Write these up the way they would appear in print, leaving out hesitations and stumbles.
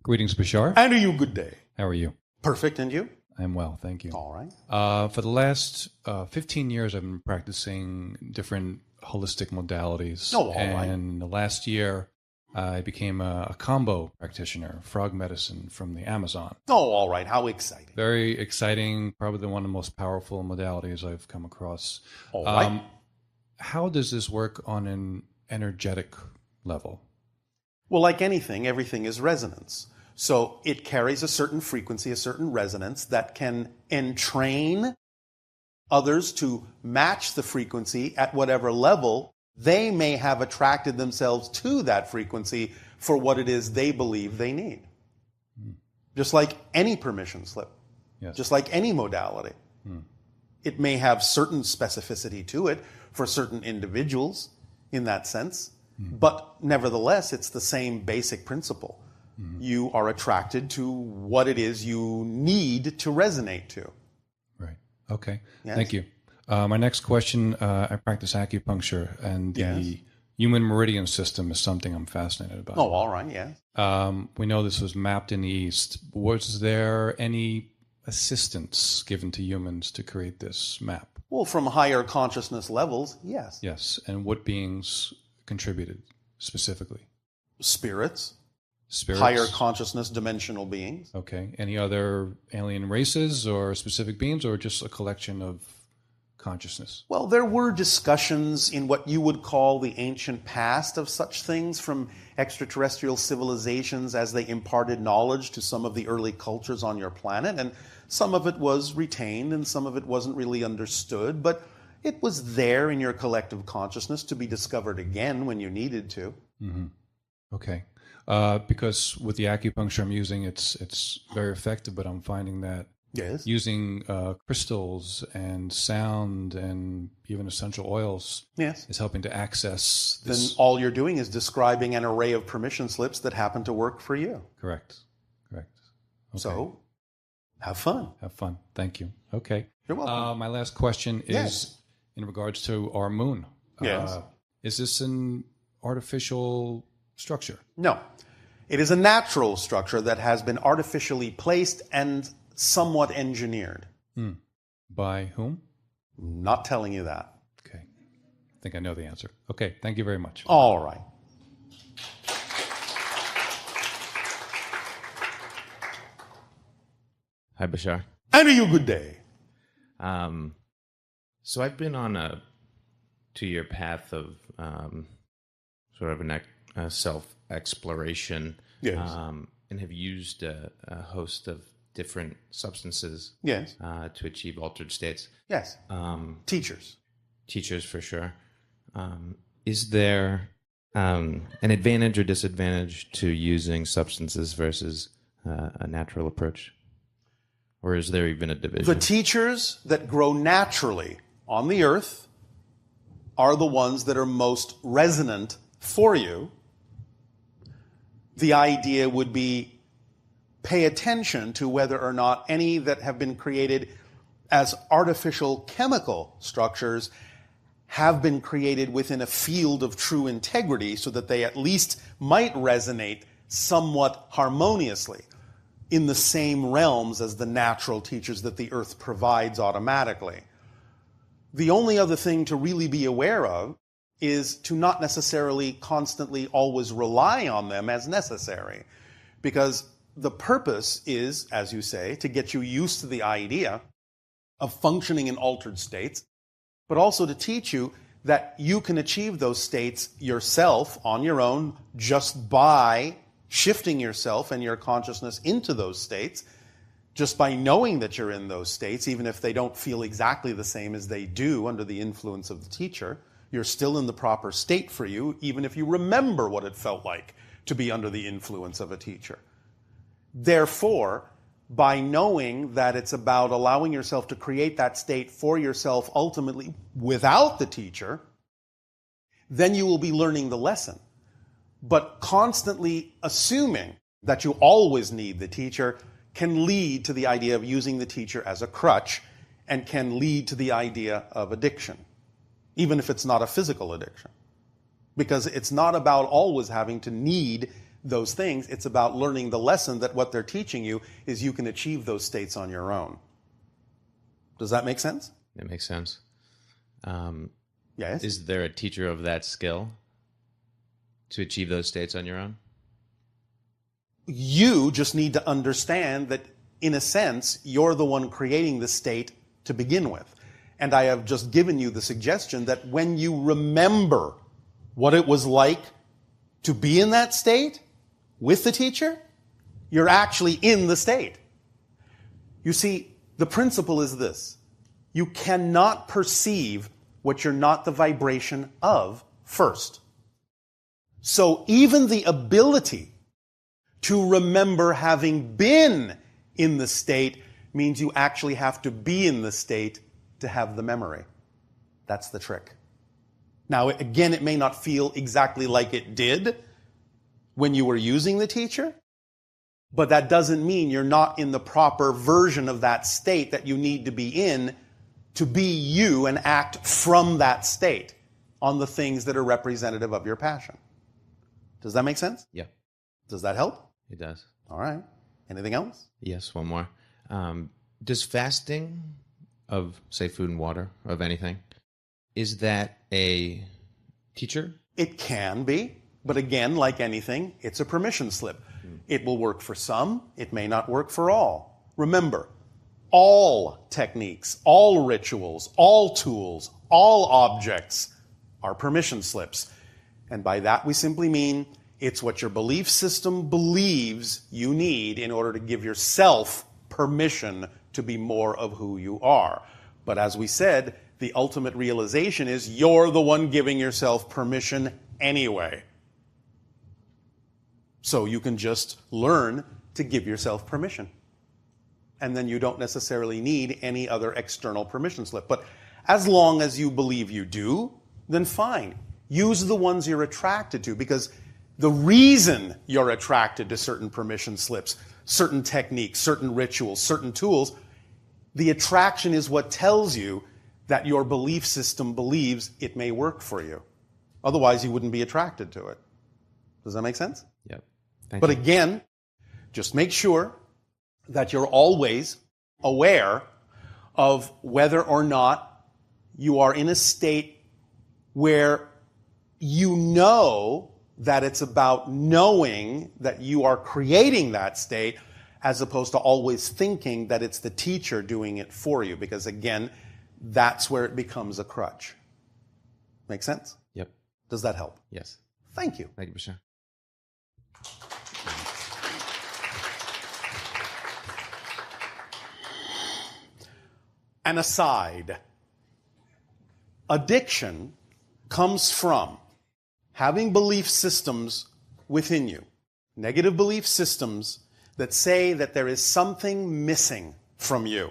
Greetings, Bashar. And a you good day. How are you? Perfect, and you? I'm well, thank you. All right. For the last 15 years, I've been practicing different holistic modalities. Oh, all right. And the last year, I became a combo practitioner, frog medicine from the Amazon. Oh, all right. How exciting. Very exciting, probably one of the most powerful modalities I've come across. All right. How does this work on an energetic level? Well, like anything, everything is resonance. So it carries a certain frequency, a certain resonance that can entrain others to match the frequency at whatever level they may have attracted themselves to that frequency for what it is they believe they need. Just like any permission slip, Yes. just like any modality. It may have certain specificity to it for certain individuals in that sense, but nevertheless, it's the same basic principle. You are attracted to what it is you need to resonate to. Right. Okay. Yes. Thank you. My next question, I practice acupuncture, and the Yes. human meridian system is something I'm fascinated about. Oh, all right, yeah. We know this was mapped in the East. Was there any assistance given to humans to create this map? Well, from higher consciousness levels, yes. Yes. And what beings contributed specifically? Spirits, Spirits? higher consciousness dimensional beings. Okay. Any other alien races or specific beings, or just a collection of consciousness? Well, there were discussions in what you would call the ancient past of such things from extraterrestrial civilizations as they imparted knowledge to some of the early cultures on your planet. And some of it was retained and some of it wasn't really understood. But it was there in your collective consciousness to be discovered again when you needed to. Okay. Because with the acupuncture I'm using, it's very effective, but I'm finding that Yes. using crystals and sound and even essential oils Yes. is helping to access Then this. all you're doing is describing an array of permission slips that happen to work for you. Correct. Okay. So, have fun. Have fun. Thank you. Okay. You're welcome. My last question is Yes. in regards to our moon. Yes. Is this an artificial structure? No. It is a natural structure that has been artificially placed and somewhat engineered. By whom? Not telling you that. Okay. I think I know the answer. Okay. Thank you very much. All right. Hi, Bashar. And a you good day. So I've been on a 2-year path of sort of a self-exploration, Yes. and have used a host of different substances Yes. to achieve altered states. Yes. Teachers. Teachers, for sure. Is there an advantage or disadvantage to using substances versus a natural approach? Or is there even a division? The teachers that grow naturally on the earth are the ones that are most resonant for you. The idea would be pay attention to whether or not any that have been created as artificial chemical structures have been created within a field of true integrity so that they at least might resonate somewhat harmoniously in the same realms as the natural teachers that the earth provides automatically. The only other thing to really be aware of is to not necessarily constantly always rely on them as necessary, because the purpose is, as you say, to get you used to the idea of functioning in altered states, but also to teach you that you can achieve those states yourself on your own just by shifting yourself and your consciousness into those states, just by knowing that you're in those states, even if they don't feel exactly the same as they do under the influence of the teacher. You're still in the proper state for you, even if you remember what it felt like to be under the influence of a teacher. Therefore, by knowing that it's about allowing yourself to create that state for yourself ultimately without the teacher, then you will be learning the lesson. But constantly assuming that you always need the teacher can lead to the idea of using the teacher as a crutch and can lead to the idea of addiction, even if it's not a physical addiction. Because it's not about always having to need those things. It's about learning the lesson that what they're teaching you is you can achieve those states on your own. Does that make sense? It makes sense. Yes. Is there a teacher of that skill to achieve those states on your own? You just need to understand that, in a sense, you're the one creating the state to begin with. And I have just given you the suggestion that when you remember what it was like to be in that state with the teacher, you're actually in the state. You see, the principle is this. You cannot perceive what you're not the vibration of first. So even the ability to remember having been in the state means you actually have to be in the state to have the memory. That's the trick. Now, again, it may not feel exactly like it did when you were using the teacher, but that doesn't mean you're not in the proper version of that state that you need to be in to be you and act from that state on the things that are representative of your passion. Does that make sense? Yeah. Does that help? It does. All right. Anything else? Yes, one more. Does fasting of, say, food and water, of anything, is that a teacher? It can be, but again, like anything, it's a permission slip. It will work for some, it may not work for all. Remember, all techniques, all rituals, all tools, all objects are permission slips. And by that we simply mean it's what your belief system believes you need in order to give yourself permission to be more of who you are. But as we said, the ultimate realization is you're the one giving yourself permission anyway. So you can just learn to give yourself permission. And then you don't necessarily need any other external permission slip. But as long as you believe you do, then fine. Use the ones you're attracted to, because the reason you're attracted to certain permission slips, certain techniques, certain rituals, certain tools, the attraction is what tells you that your belief system believes it may work for you. Otherwise, you wouldn't be attracted to it. Does that make sense? Yep. But again, just make sure that you're always aware of whether or not you are in a state where you know that it's about knowing that you are creating that state, as opposed to always thinking that it's the teacher doing it for you. Because again, that's where it becomes a crutch. Make sense? Yep. Does that help? Yes. Thank you. Thank you, Bashar. An aside. Addiction comes from having belief systems within you, negative belief systems that say that there is something missing from you.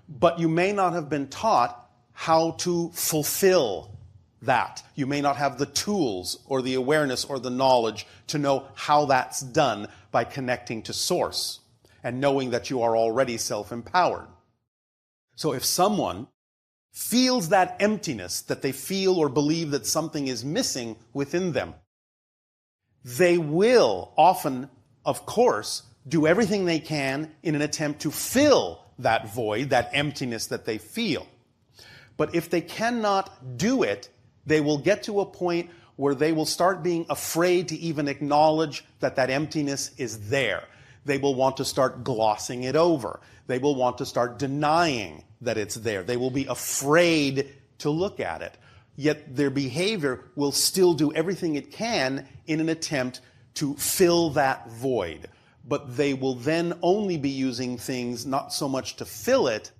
But you may not have been taught how to fulfill that. You may not have the tools or the awareness or the knowledge to know how that's done by connecting to Source and knowing that you are already self-empowered. So if someone feels that emptiness, that they feel or believe that something is missing within them, they will often, of course, do everything they can in an attempt to fill that void, that emptiness that they feel. But if they cannot do it, they will get to a point where they will start being afraid to even acknowledge that that emptiness is there. They will want to start glossing it over. They will want to start denying that it's there. They will be afraid to look at it. Yet their behavior will still do everything it can in an attempt to fill that void. But they will then only be using things not so much to fill it,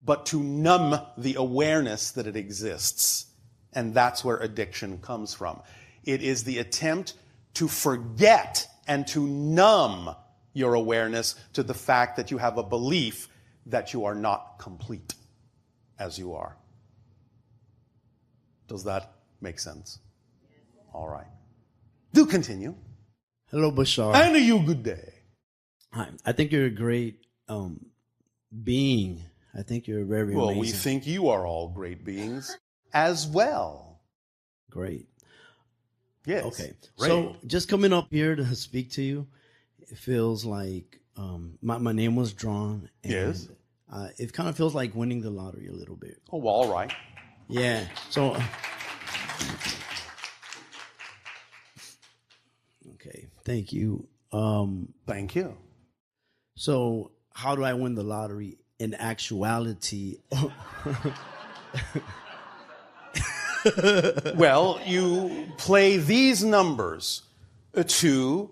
but to numb the awareness that it exists. And that's where addiction comes from. It is the attempt to forget and to numb your awareness to the fact that you have a belief that you are not complete as you are. Does that make sense? All right. Do continue. Hello, Bashar. And you good day. Hi. I think you're a great being. I think you're very Well, amazing. we think you are all great beings as well. Great. Yes. Okay. Great. So just coming up here to speak to you, it feels like my name was drawn. And, Yes. it kind of feels like winning the lottery a little bit. Oh, well, all right. Yeah. So. Okay. Thank you. Thank you. So how do I win the lottery in actuality? Well, you play these numbers: 2,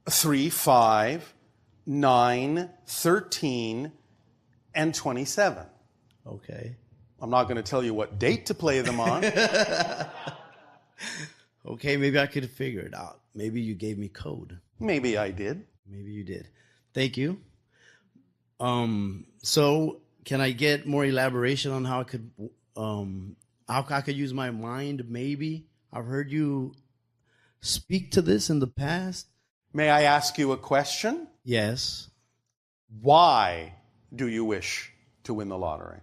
3, 5, 9, 13, and 27. Okay. I'm not going to tell you what date to play them on. Okay, maybe I could figure it out. Maybe you gave me code. Maybe I did. Maybe you did. Thank you. So can I get more elaboration on how I could use my mind? Maybe I've heard you speak to this in the past. May I ask you a question? Yes. Why do you wish to win the lottery?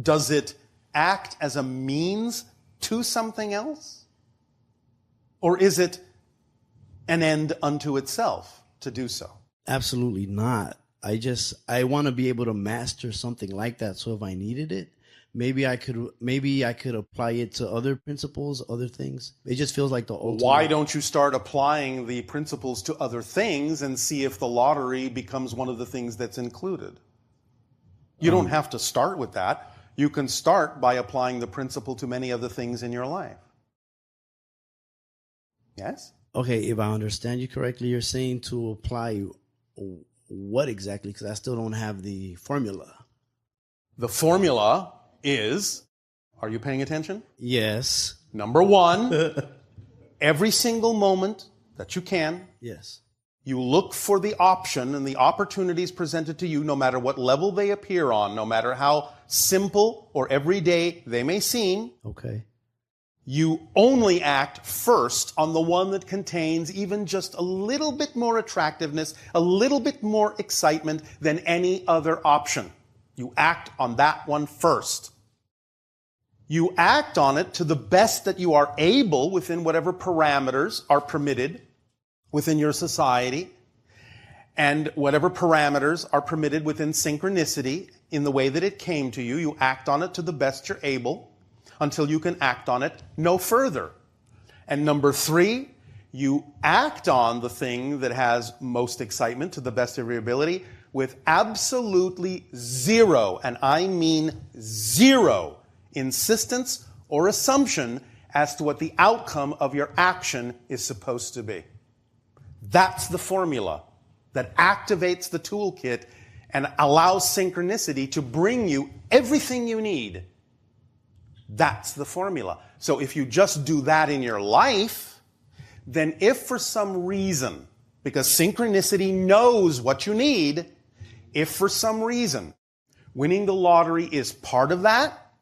Does it act as a means to something else? Or is it an end unto itself to do so? Absolutely not. I want to be able to master something like that. So if I needed it, maybe I could apply it to other principles, other things. It just feels like the ultimate. Why don't you start applying the principles to other things and see if the lottery becomes one of the things that's included? You don't have to start with that. You can start by applying the principle to many other things in your life. Yes? Okay, if I understand you correctly, you're saying to apply what exactly? Because I still don't have the formula. The formula is, are you paying attention? Yes. Number 1, every single moment that you can, Yes. you look for the option and the opportunities presented to you, no matter what level they appear on, no matter how simple or everyday they may seem. Okay. You only act first on the one that contains even just a little bit more attractiveness, a little bit more excitement than any other option. You act on that one first. You act on it to the best that you are able within whatever parameters are permitted within your society, and whatever parameters are permitted within synchronicity in the way that it came to you. You act on it to the best you're able until you can act on it no further. And number 3, you act on the thing that has most excitement to the best of your ability with absolutely zero, and I mean zero, insistence or assumption as to what the outcome of your action is supposed to be. That's the formula that activates the toolkit and allows synchronicity to bring you everything you need. That's the formula. So if you just do that in your life, then if for some reason, because synchronicity knows what you need, if for some reason winning the lottery is part of that,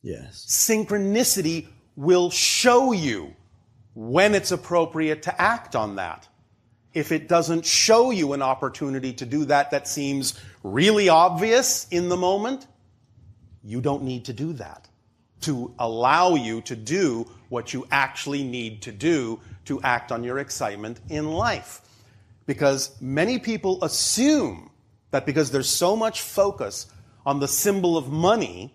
Yes. synchronicity will show you when it's appropriate to act on that. If it doesn't show you an opportunity to do that that seems really obvious in the moment, you don't need to do that to allow you to do what you actually need to do to act on your excitement in life. Because many people assume that because there's so much focus on the symbol of money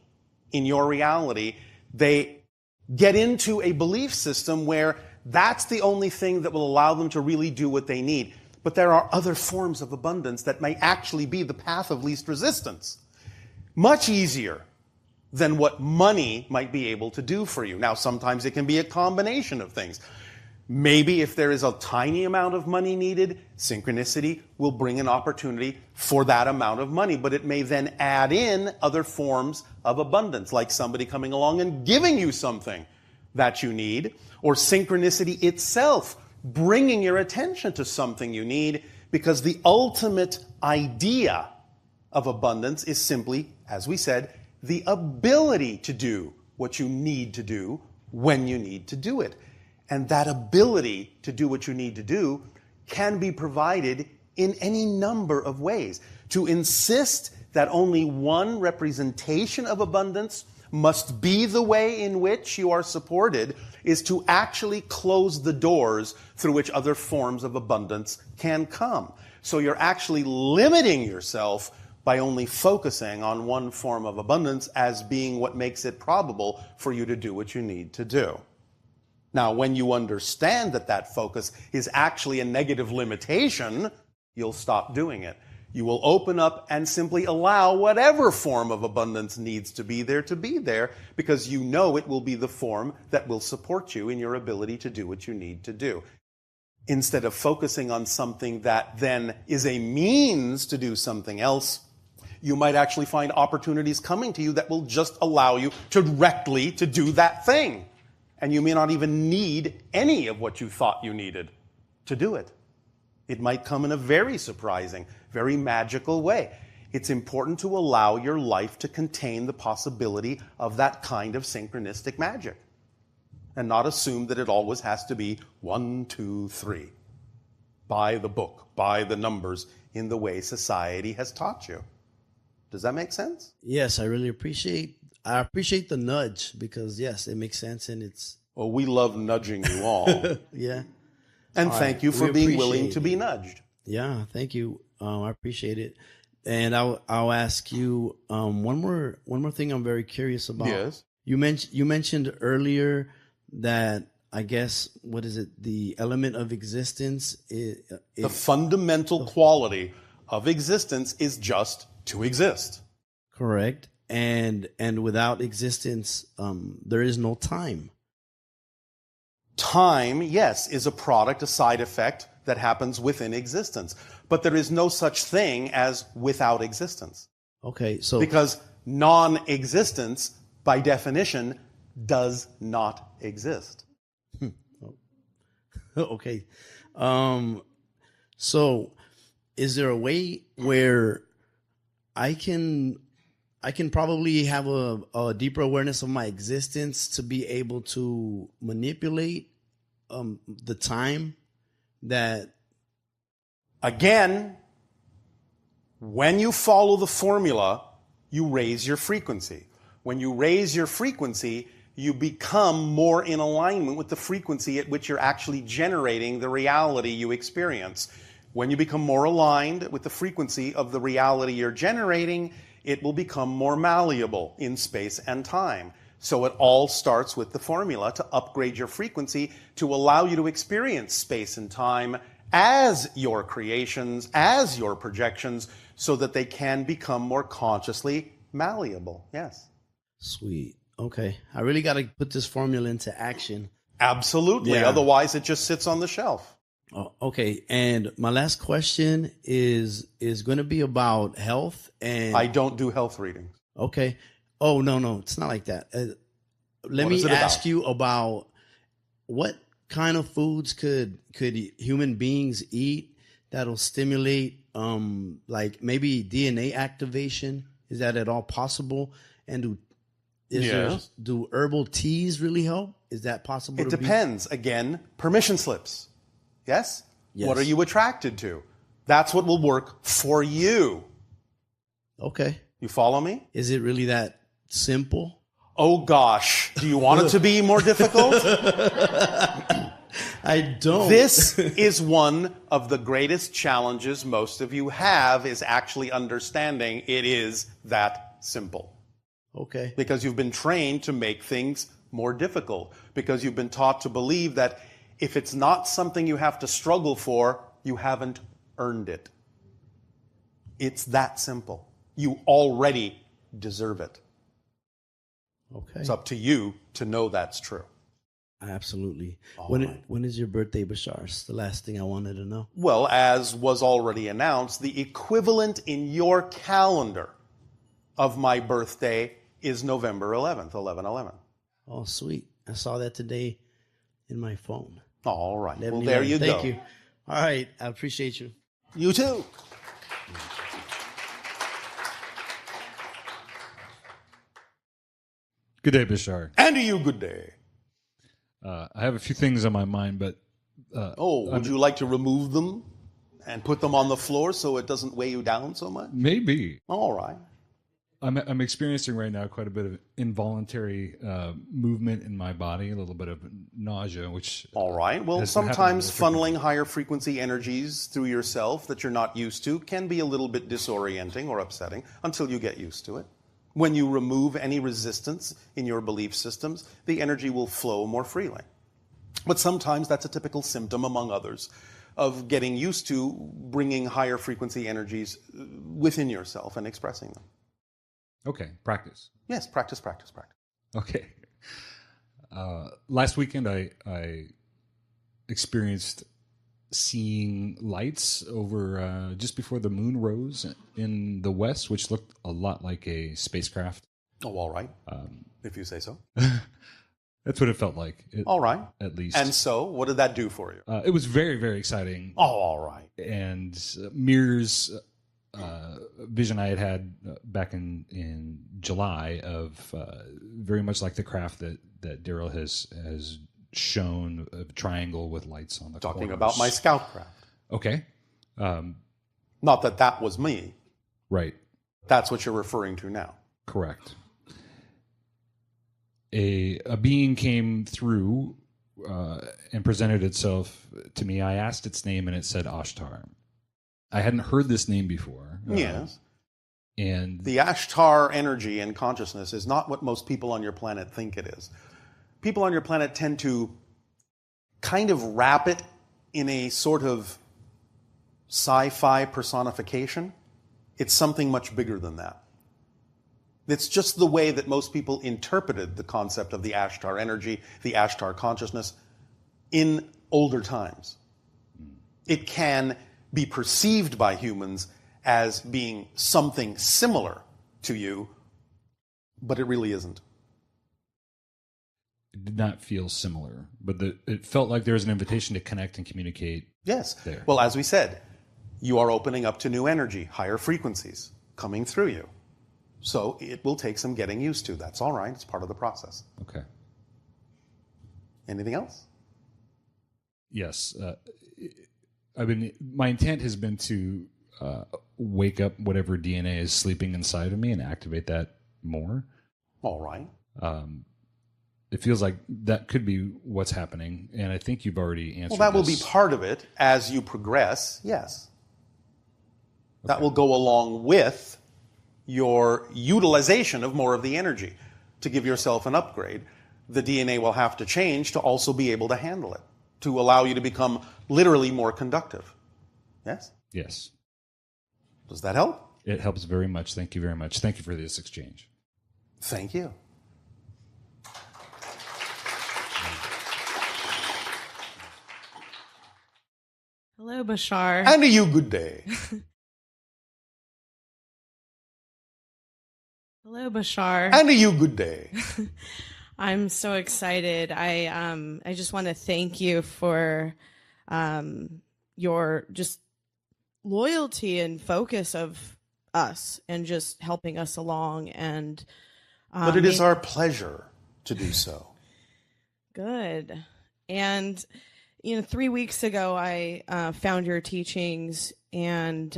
in your reality, they get into a belief system where that's the only thing that will allow them to really do what they need. But there are other forms of abundance that may actually be the path of least resistance. Much easier than what money might be able to do for you. Now, sometimes it can be a combination of things. Maybe if there is a tiny amount of money needed, synchronicity will bring an opportunity for that amount of money. But it may then add in other forms of abundance, like somebody coming along and giving you something that you need, or synchronicity itself bringing your attention to something you need, because the ultimate idea of abundance is simply, as we said, the ability to do what you need to do when you need to do it. And that ability to do what you need to do can be provided in any number of ways. To insist that only one representation of abundance must be the way in which you are supported is to actually close the doors through which other forms of abundance can come. So you're actually limiting yourself by only focusing on one form of abundance as being what makes it probable for you to do what you need to do. Now, when you understand that that focus is actually a negative limitation, you'll stop doing it. You will open up and simply allow whatever form of abundance needs to be there because you know it will be the form that will support you in your ability to do what you need to do. Instead of focusing on something that then is a means to do something else, you might actually find opportunities coming to you that will just allow you directly to do that thing. And you may not even need any of what you thought you needed to do it. It might come in a very surprising, very magical way. It's important to allow your life to contain the possibility of that kind of synchronistic magic and not assume that it always has to be 1, 2, 3. By the book, by the numbers, in the way society has taught you. Does that make sense? Yes, I really appreciate the nudge because, yes, it makes sense and it's... Well, we love nudging you all. Yeah. And thank you for being willing to be nudged. Yeah, thank you. I appreciate it. And I'll ask you one more thing I'm very curious about. Yes. You mentioned earlier that I guess what is it? The element of existence the fundamental quality of existence is just to exist. Correct. And without existence, there is no time. Time, yes, is a product, a side effect that happens within existence. But there is no such thing as without existence. Okay, so... Because non-existence, by definition, does not exist. Okay. So is there a way where I can probably have a deeper awareness of my existence to be able to manipulate the time that... Again, when you follow the formula, you raise your frequency. When you raise your frequency, you become more in alignment with the frequency at which you're actually generating the reality you experience. When you become more aligned with the frequency of the reality you're generating, it will become more malleable in space and time. So it all starts with the formula to upgrade your frequency to allow you to experience space and time as your creations, as your projections, so that they can become more consciously malleable. Yes. Sweet. Okay. I really got to put this formula into action. Absolutely. Yeah. Otherwise, it just sits on the shelf. Oh, okay. And my last question is going to be about health. And I don't do health readings. Okay. Oh, no. It's not like that. Let me ask you about what kind of foods could human beings eat that'll stimulate like maybe DNA activation? Is that at all possible? And do herbal teas really help? Is that possible? It depends. Again, permission slips. Yes? What are you attracted to? That's what will work for you. Okay. You follow me? Is it really that simple? Oh gosh. Do you want it to be more difficult? I don't. This is one of the greatest challenges most of you have, is actually understanding it is that simple. Okay. Because you've been trained to make things more difficult. Because you've been taught to believe that if it's not something you have to struggle for, you haven't earned it. It's that simple. You already deserve it. Okay. It's up to you to know that's true. Absolutely. When is your birthday, Bashar? It's the last thing I wanted to know. Well, as was already announced, the equivalent in your calendar of my birthday is November 11th, 11/11. Oh, sweet. I saw that today in my phone. All right. Well, there you go. Thank you. All right. I appreciate you. You too. Good day, Bashar. And to you, good day. I have a few things on my mind, but... would you like to remove them and put them on the floor so it doesn't weigh you down so much? Maybe. All right. I'm experiencing right now quite a bit of involuntary movement in my body, a little bit of nausea, which All right. Well, has been happening sometimes more funneling frequently. higher frequency energies through yourself that you're not used to can be a little bit disorienting or upsetting until you get used to it. When you remove any resistance in your belief systems, the energy will flow more freely. But sometimes that's a typical symptom, among others, of getting used to bringing higher frequency energies within yourself and expressing them. Okay, practice. Yes, practice, practice, practice. Okay. Last weekend, I experienced seeing lights over just before the moon rose in the west, which looked a lot like a spacecraft. Oh, all right. If you say so. That's what it felt like. All right. At least. And so, what did that do for you? It was very, very exciting. Oh, all right. And mirrors vision I had back in July of very much like the craft that Darryl has shown, a triangle with lights on the Talking corners. about my scout craft. Okay. Not that that was me. Right. That's what you're referring to now. Correct. A being came through and presented itself to me. I asked its name, and it said Ashtar. I hadn't heard this name before. Yes. And The Ashtar energy and consciousness is not what most people on your planet think it is. People on your planet tend to kind of wrap it in a sort of sci-fi personification. It's something much bigger than that. It's just the way that most people interpreted the concept of the Ashtar energy, the Ashtar consciousness, in older times. It can be perceived by humans as being something similar to you, but it really isn't. it did not feel similar, but it felt like there was an invitation to connect and communicate. Yes. There. Well, as we said, you are opening up to new energy, higher frequencies coming through you. So it will take some getting used to. That's all right. It's part of the process. Okay. Anything else? Yes. My intent has been to wake up whatever DNA is sleeping inside of me and activate that more. All right. It feels like that could be what's happening, and I think you've already answered. Well, that will be this. part of it as you progress, yes. That will go along with your utilization of more of the energy. To give yourself an upgrade, the DNA will have to change to also be able to handle it, to allow you to become literally more conductive. Yes? Yes. Does that help? It helps very much. Thank you very much. Thank you for this exchange. Thank you. Hello, Bashar. And to you, good day. Hello, Bashar. And to you, good day. I'm so excited. I just want to thank you for your just loyalty and focus of us and just helping us along. And But it is our pleasure to do so. Good. And 3 weeks ago, I found your teachings, and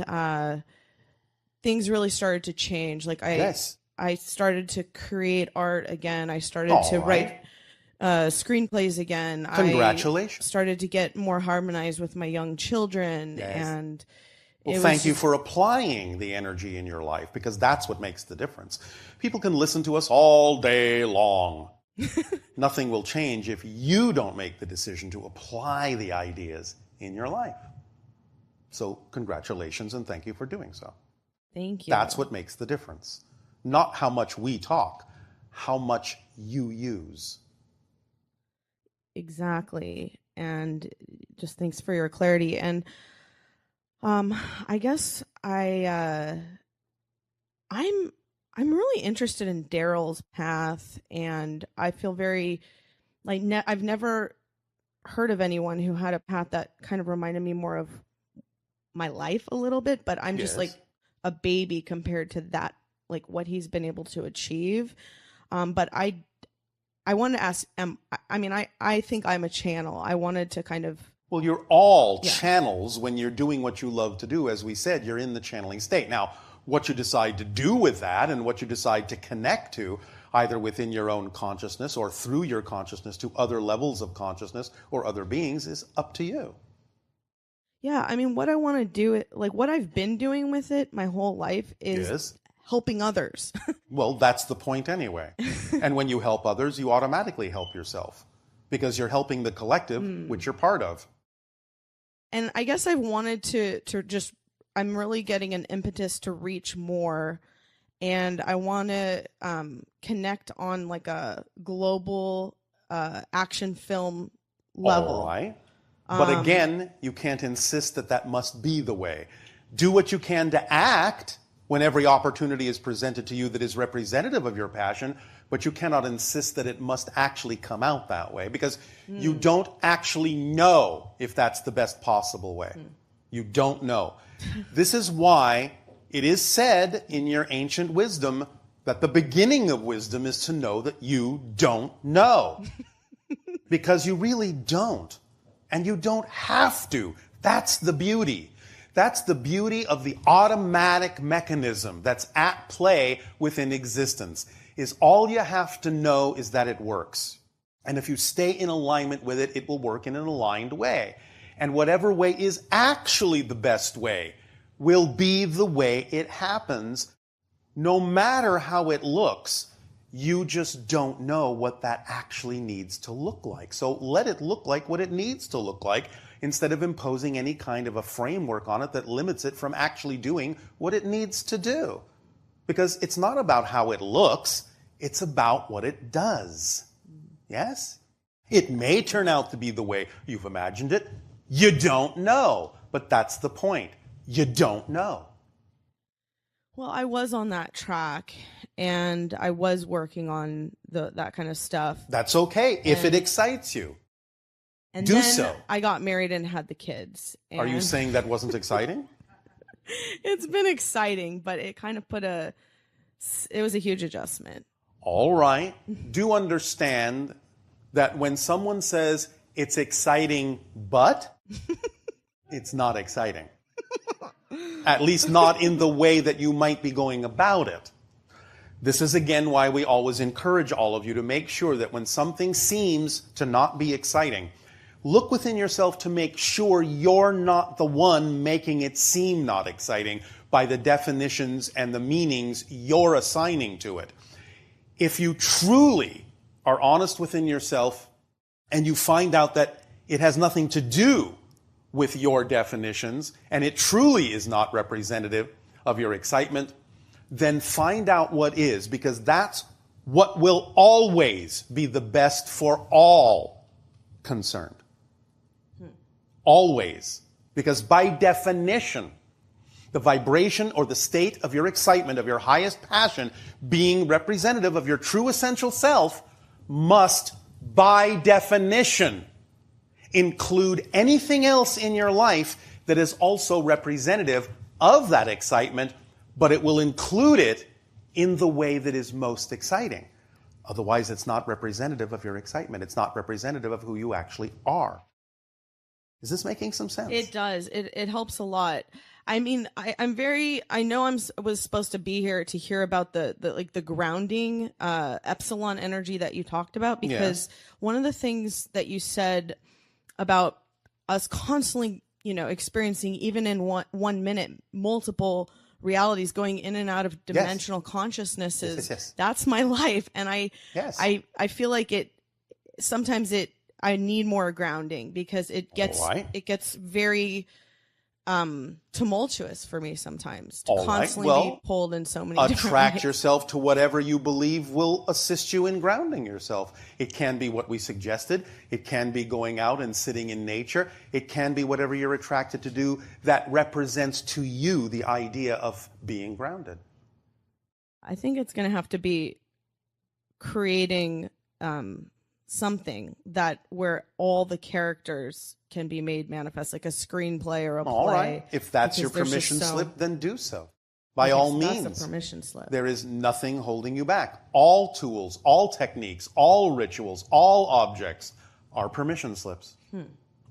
things really started to change. Like Yes. I started to create art again. I started All to right. write screenplays again. Congratulations. I started to get more harmonized with my young children. Yes. And Well, thank you for applying the energy in your life, because that's what makes the difference. People can listen to us all day long. Nothing will change if you don't make the decision to apply the ideas in your life. So congratulations and thank you for doing so. Thank you. That's what makes the difference. Not how much we talk, how much you use. Exactly. And just thanks for your clarity. And I guess I'm really interested in Darryl's path, and I feel very like I've never heard of anyone who had a path that kind of reminded me more of my life a little bit, but I'm just Yes. like a baby compared to that, like what he's been able to achieve. But I wanted to ask, I think I'm a channel. I wanted to kind of, Well, you're all Yeah. channels when you're doing what you love to do. As we said, you're in the channeling state. Now, What you decide to do with that and what you decide to connect to, either within your own consciousness or through your consciousness to other levels of consciousness or other beings, is up to you. Yeah, I mean, what I want to do, like what I've been doing with it my whole life is helping others. Well, that's the point anyway. And when you help others, you automatically help yourself because you're helping the collective, which you're part of. And I guess I've wanted to just, I'm really getting an impetus to reach more. And I want to connect on like a global action film level. All right. But again, you can't insist that that must be the way. Do what you can to act when every opportunity is presented to you that is representative of your passion, but you cannot insist that it must actually come out that way because you don't actually know if that's the best possible way. You don't know. This is why it is said in your ancient wisdom that the beginning of wisdom is to know that you don't know. Because you really don't. And you don't have to. That's the beauty. That's the beauty of the automatic mechanism that's at play within existence, is all you have to know is that it works. And if you stay in alignment with it, it will work in an aligned way. And whatever way is actually the best way will be the way it happens, no matter how it looks. You just don't know what that actually needs to look like. So let it look like what it needs to look like instead of imposing any kind of a framework on it that limits it from actually doing what it needs to do. Because it's not about how it looks, it's about what it does. Yes? It may turn out to be the way you've imagined it. You don't know. But that's the point. You don't know. Well, I was on that track and I was working on that kind of stuff. That's okay if it excites you. And do then so. I got married and had the kids. Are you saying that wasn't exciting? It's been exciting, but it kind of it was a huge adjustment. All right. Do understand that when someone says it's exciting, but it's not exciting. At least not in the way that you might be going about it. This is again why we always encourage all of you to make sure that when something seems to not be exciting, look within yourself to make sure you're not the one making it seem not exciting by the definitions and the meanings you're assigning to it. If you truly are honest within yourself and you find out that it has nothing to do with your definitions, and it truly is not representative of your excitement, then find out what is, because that's what will always be the best for all concerned. Always. Because by definition, the vibration or the state of your excitement, of your highest passion, being representative of your true essential self, must, by definition, include anything else in your life that is also representative of that excitement, but it will include it in the way that is most exciting. Otherwise, it's not representative of your excitement. It's not representative of who you actually are. Is this making some sense? It does. It helps a lot. I mean, I know I was supposed to be here to hear about the grounding epsilon energy that you talked about, because one of the things that you said about us constantly, experiencing, even in one minute, multiple realities, going in and out of dimensional consciousnesses. Yes. That's my life. And I feel like I need more grounding because it gets very tumultuous for me sometimes to constantly be pulled in so many different attract ways. yourself to whatever you believe will assist you in grounding yourself. It can be what we suggested. It can be going out and sitting in nature. It can be whatever you're attracted to do that represents to you the idea of being grounded. I think it's going to have to be creating something where all the characters can be made manifest, like a screenplay or a play. All right. If that's your permission slip, then do so. By all means. That's a permission slip. There is nothing holding you back. All tools, all techniques, all rituals, all objects are permission slips.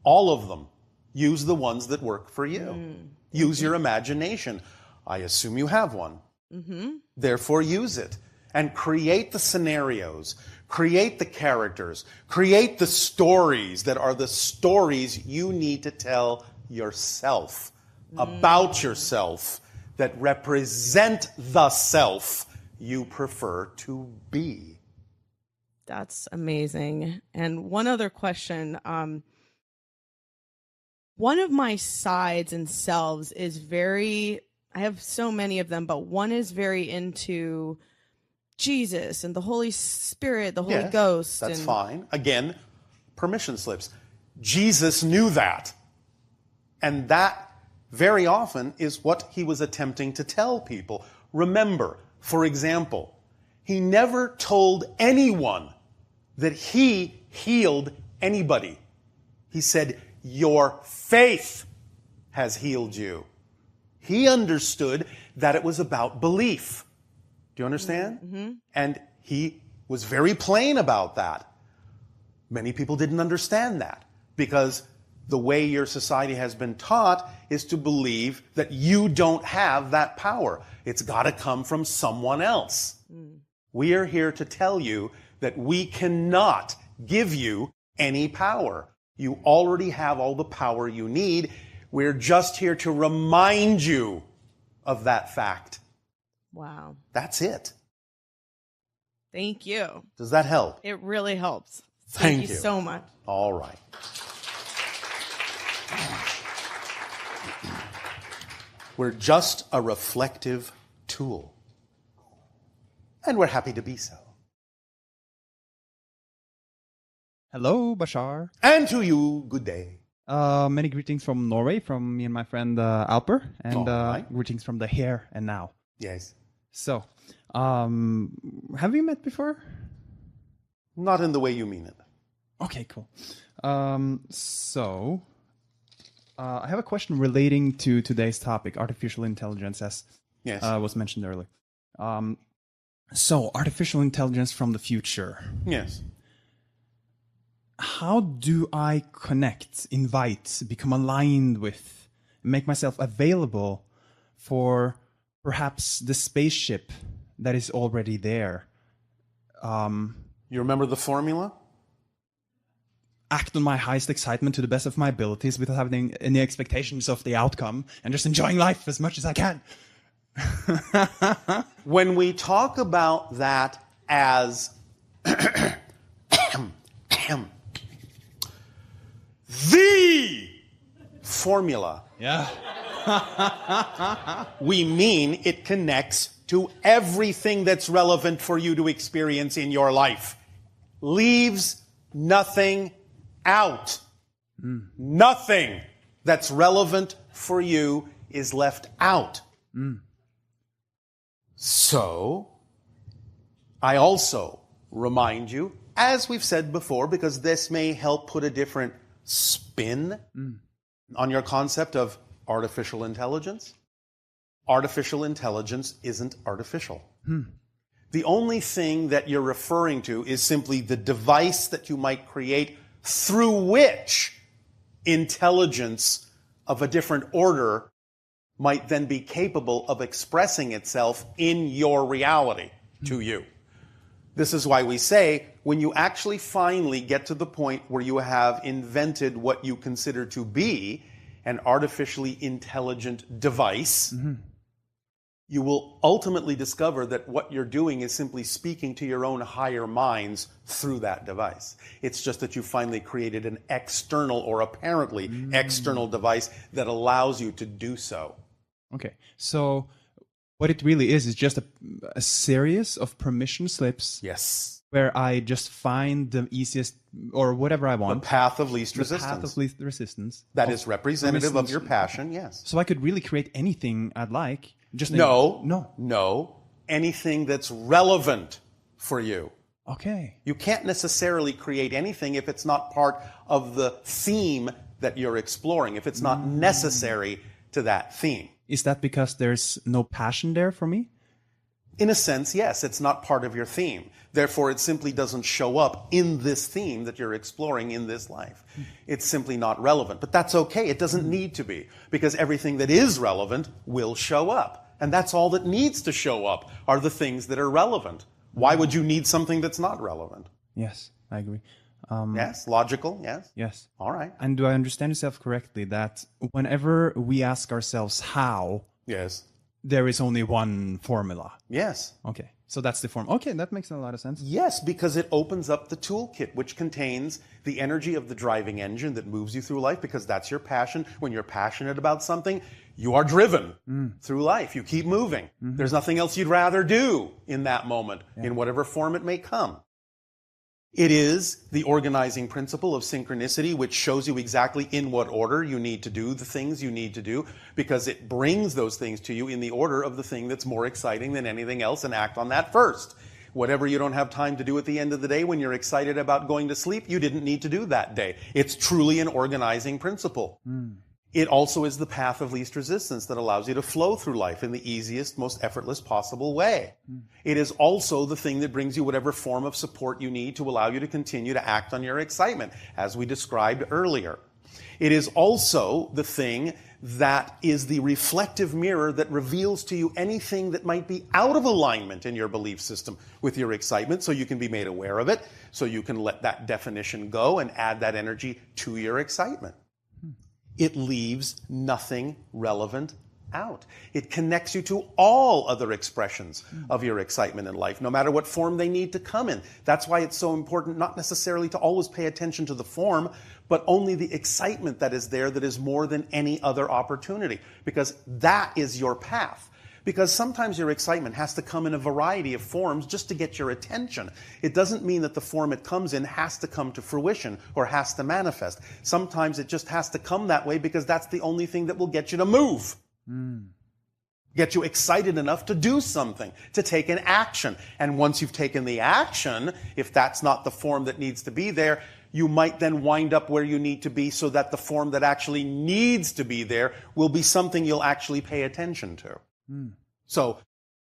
All of them. Use the ones that work for you. Use your imagination. I assume you have one. Mm-hmm. Therefore, use it and create the scenarios, create the characters, create the stories that are the stories you need to tell yourself about yourself that represent the self you prefer to be. That's amazing. And one other question. One of my sides and selves is I have so many of them, but one is very into Jesus and the Holy Spirit, the Holy Yes, Ghost. That's fine. Again, permission slips. Jesus knew that. And that very often is what he was attempting to tell people. Remember, for example, he never told anyone that he healed anybody. He said, your faith has healed you. He understood that it was about belief. Do you understand? Mm-hmm. And he was very plain about that. Many people didn't understand that because the way your society has been taught is to believe that you don't have that power. It's got to come from someone else. We are here to tell you that we cannot give you any power. You already have all the power you need. We're just here to remind you of that fact. Wow. That's it. Thank you. Does that help? It really helps. Thank you you so much. All right. We're just a reflective tool. And we're happy to be so. Hello, Bashar. And to you, good day. Many greetings from Norway, from me and my friend Alper, and right. greetings from the here and now. Yes. So, have we met before? Not in the way you mean it. Okay, cool. I have a question relating to today's topic, artificial intelligence, as Yes. was mentioned earlier. So, artificial intelligence from the future. Yes. How do I connect, invite, become aligned with, make myself available for perhaps the spaceship that is already there? You remember the formula? Act on my highest excitement to the best of my abilities without having any expectations of the outcome and just enjoying life as much as I can. When we talk about that as the formula, Yeah. we mean it connects to everything that's relevant for you to experience in your life. Leaves nothing out. Nothing that's relevant for you is left out. So, I also remind you, as we've said before, because this may help put a different spin on your concept of artificial intelligence. Artificial intelligence isn't artificial. The only thing that you're referring to is simply the device that you might create through which intelligence of a different order might then be capable of expressing itself in your reality to you. This is why we say, when you actually finally get to the point where you have invented what you consider to be an artificially intelligent device, you will ultimately discover that what you're doing is simply speaking to your own higher minds through that device. It's just that you finally created an external or apparently external device that allows you to do so. Okay, so what it really is just a series of permission slips. Yes. Where I just find the easiest, or whatever I want. The path of least the resistance. path of least resistance. That is representative of your passion, yes. So I could really create anything I'd like. Just No. Anything that's relevant for you. Okay. You can't necessarily create anything if it's not part of the theme that you're exploring, if it's not necessary to that theme. Is that because there's no passion there for me? In a sense, yes, it's not part of your theme. Therefore, it simply doesn't show up in this theme that you're exploring in this life. It's simply not relevant. But that's okay. It doesn't need to be, because everything that is relevant will show up. And that's all that needs to show up are the things that are relevant. Why would you need something that's not relevant? Yes, I agree. Yes, logical, yes. Yes. All right. And do I understand yourself correctly that whenever we ask ourselves how, Yes. there is only one formula? Yes. Okay. So that's the form. Okay, that makes a lot of sense. Yes, because it opens up the toolkit, which contains the energy of the driving engine that moves you through life, because that's your passion. When you're passionate about something, you are driven through life. You keep moving. There's nothing else you'd rather do in that moment, in whatever form it may come. It is the organizing principle of synchronicity, which shows you exactly in what order you need to do the things you need to do, because it brings those things to you in the order of the thing that's more exciting than anything else, and act on that first. Whatever you don't have time to do at the end of the day when you're excited about going to sleep, you didn't need to do that day. It's truly an organizing principle. It also is the path of least resistance that allows you to flow through life in the easiest, most effortless possible way. It is also the thing that brings you whatever form of support you need to allow you to continue to act on your excitement, as we described earlier. It is also the thing that is the reflective mirror that reveals to you anything that might be out of alignment in your belief system with your excitement, so you can be made aware of it, so you can let that definition go and add that energy to your excitement. It leaves nothing relevant out. It connects you to all other expressions of your excitement in life, no matter what form they need to come in. That's why it's so important not necessarily to always pay attention to the form, but only the excitement that is there that is more than any other opportunity, because that is your path. Because sometimes your excitement has to come in a variety of forms just to get your attention. It doesn't mean that the form it comes in has to come to fruition or has to manifest. Sometimes it just has to come that way because that's the only thing that will get you to move. Get you excited enough to do something, to take an action. And once you've taken the action, if that's not the form that needs to be there, you might then wind up where you need to be, so that the form that actually needs to be there will be something you'll actually pay attention to. So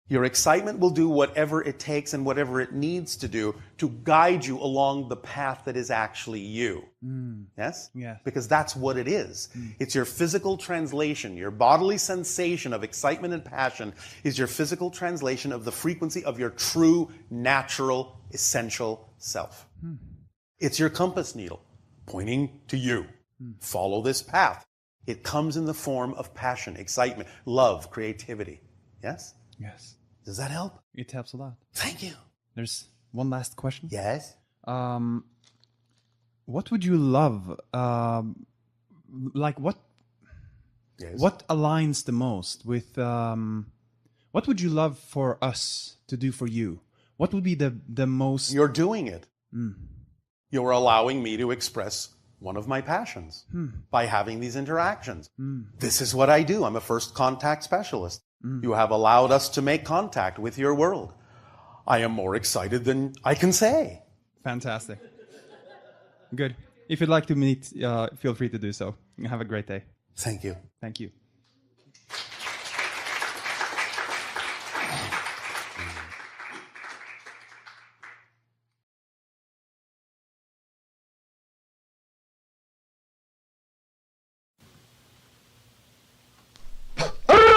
your excitement will do whatever it takes and whatever it needs to do to guide you along the path that is actually you. Yes? Yes. Because that's what it is. It's your physical translation. Your bodily sensation of excitement and passion is your physical translation of the frequency of your true, natural, essential self. It's your compass needle pointing to you. Follow this path. It comes in the form of passion, excitement, love, creativity. Yes? Yes. Does that help? It helps a lot. Thank you. There's one last question. Yes? What would you love? Like what? Yes. What aligns the most with? What would you love for us to do for you? What would be the most? You're doing it. You're allowing me to express one of my passions by having these interactions. This is what I do. I'm a first contact specialist. You have allowed us to make contact with your world. I am more excited than I can say. Fantastic. Good. If you'd like to meet, feel free to do so. Have a great day. Thank you. Thank you.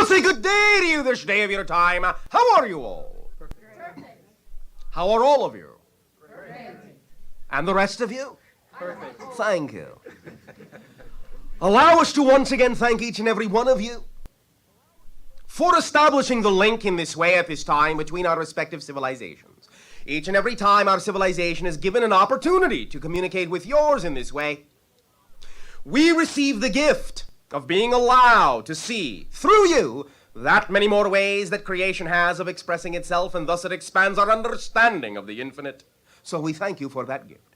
Say good day to you this day of your time. How are you all? Perfect. How are all of you? Perfect. And the rest of you? Perfect. Thank you. Allow us to once again thank each and every one of you for establishing the link in this way at this time between our respective civilizations. Each and every time our civilization is given an opportunity to communicate with yours in this way, we receive the gift of being allowed to see, through you, that many more ways that creation has of expressing itself, and thus it expands our understanding of the infinite. So we thank you for that gift.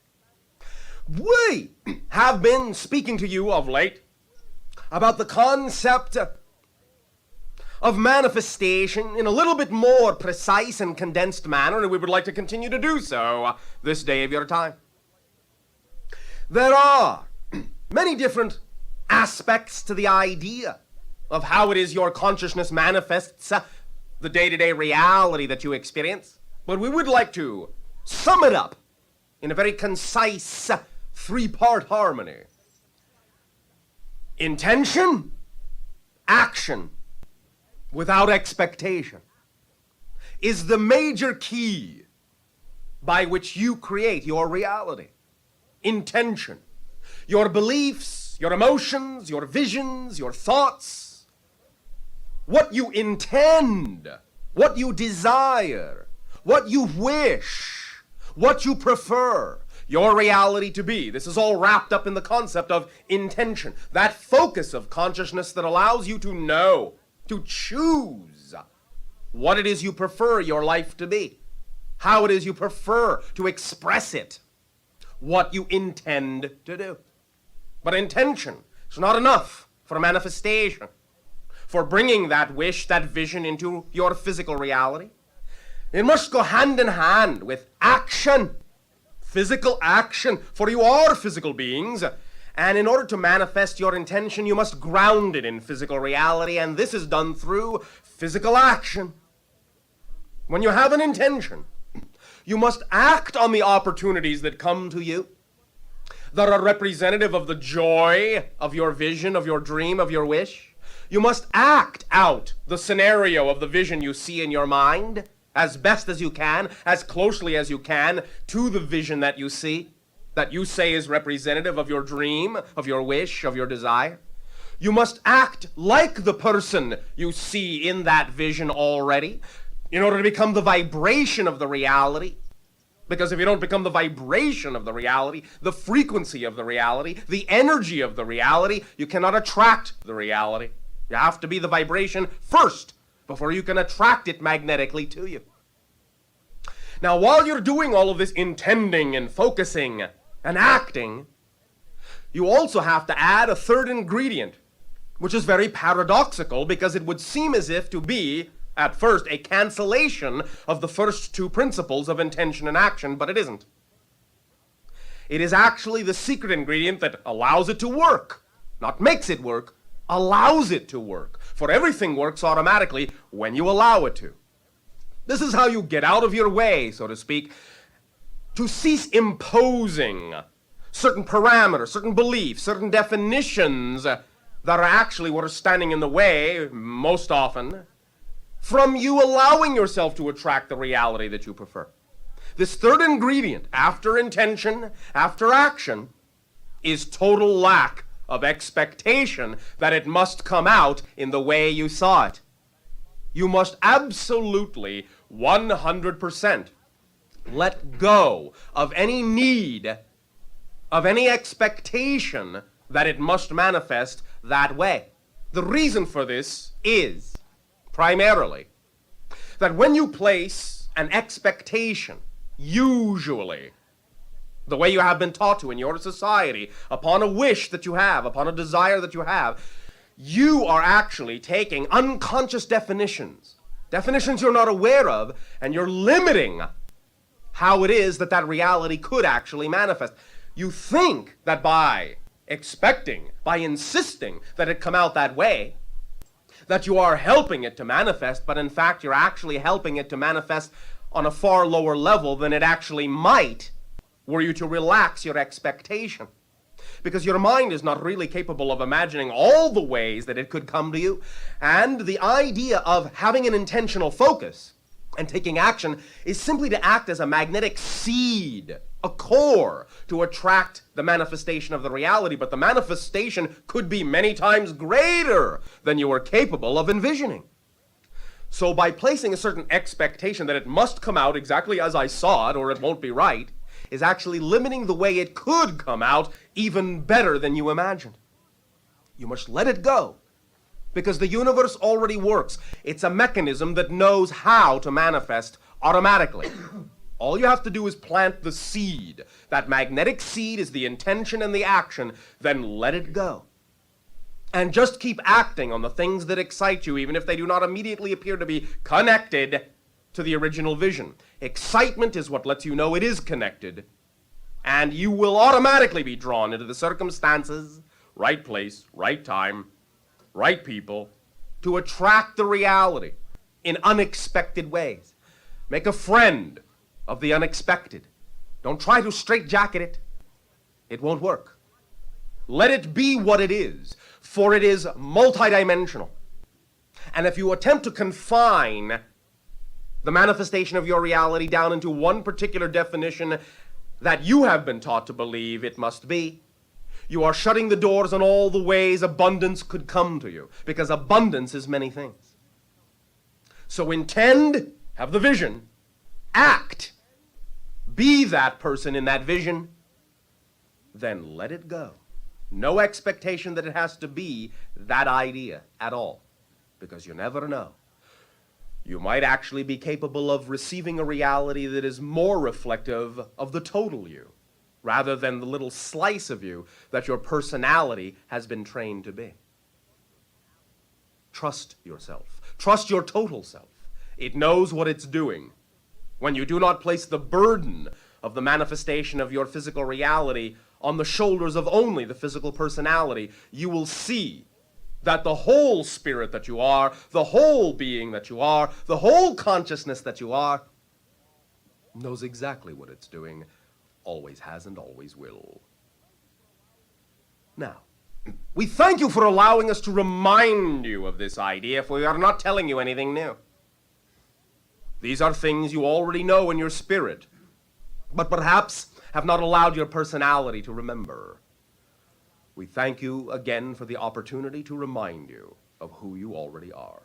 We have been speaking to you of late about the concept of manifestation in a little bit more precise and condensed manner, and we would like to continue to do so this day of your time. There are many different aspects to the idea of how it is your consciousness manifests the day-to-day reality that you experience. But we would like to sum it up in a very concise three-part harmony. Intention, action, without expectation, is the major key by which you create your reality. Intention. Your beliefs, your emotions, your visions, your thoughts, what you intend, what you desire, what you wish, what you prefer your reality to be. This is all wrapped up in the concept of intention, that focus of consciousness that allows you to know, to choose what it is you prefer your life to be, how it is you prefer to express it, what you intend to do. But intention is not enough for manifestation, for bringing that wish, that vision into your physical reality. It must go hand in hand with action, physical action, for you are physical beings. And in order to manifest your intention, you must ground it in physical reality, and this is done through physical action. When you have an intention, you must act on the opportunities that come to you, that are representative of the joy of your vision, of your dream, of your wish. You must act out the scenario of the vision you see in your mind as best as you can, as closely as you can, to the vision that you see, that you say is representative of your dream, of your wish, of your desire. You must act like the person you see in that vision already in order to become the vibration of the reality. Because if you don't become the vibration of the reality, the frequency of the reality, the energy of the reality, you cannot attract the reality. You have to be the vibration first before you can attract it magnetically to you. Now, while you're doing all of this intending and focusing and acting, you also have to add a third ingredient, which is very paradoxical because it would seem as if to be, at first, a cancellation of the first two principles of intention and action, but it isn't. It is actually the secret ingredient that allows it to work, not makes it work, allows it to work. For everything works automatically when you allow it to. This is how you get out of your way, so to speak, to cease imposing certain parameters, certain beliefs, certain definitions that are actually what are standing in the way, most often, from you allowing yourself to attract the reality that you prefer. This third ingredient, after intention, after action, is total lack of expectation that it must come out in the way you saw it. You must absolutely 100% let go of any need, of any expectation that it must manifest that way. The reason for this is, primarily, that when you place an expectation, usually, the way you have been taught to in your society, upon a wish that you have, upon a desire that you have, you are actually taking unconscious definitions you're not aware of, and you're limiting how it is that that reality could actually manifest. You think that by expecting, by insisting that it come out that way, that you are helping it to manifest, but in fact you're actually helping it to manifest on a far lower level than it actually might were you to relax your expectation. Because your mind is not really capable of imagining all the ways that it could come to you. And the idea of having an intentional focus and taking action is simply to act as a magnetic seed, a core, to attract the manifestation of the reality. But the manifestation could be many times greater than you are capable of envisioning. So by placing a certain expectation that it must come out exactly as I saw it or it won't be right, is actually limiting the way it could come out even better than you imagined. You must let it go, because the universe already works. It's a mechanism that knows how to manifest automatically. All you have to do is plant the seed. That magnetic seed is the intention and the action, then let it go. And just keep acting on the things that excite you, even if they do not immediately appear to be connected to the original vision. Excitement is what lets you know it is connected, and you will automatically be drawn into the circumstances, right place, right time, right people, to attract the reality in unexpected ways. Make a friend of the unexpected. Don't try to straitjacket it. It won't work. Let it be what it is, for it is multidimensional. And if you attempt to confine the manifestation of your reality down into one particular definition that you have been taught to believe it must be, you are shutting the doors on all the ways abundance could come to you, because abundance is many things. So intend, have the vision, act, be that person in that vision, then let it go. No expectation that it has to be that idea at all, because you never know. You might actually be capable of receiving a reality that is more reflective of the total you, rather than the little slice of you that your personality has been trained to be. Trust yourself. Trust your total self. It knows what it's doing. When you do not place the burden of the manifestation of your physical reality on the shoulders of only the physical personality, you will see that the whole spirit that you are, the whole being that you are, the whole consciousness that you are, knows exactly what it's doing, always has and always will. Now, we thank you for allowing us to remind you of this idea, for we are not telling you anything new. These are things you already know in your spirit, but perhaps have not allowed your personality to remember. We thank you again for the opportunity to remind you of who you already are.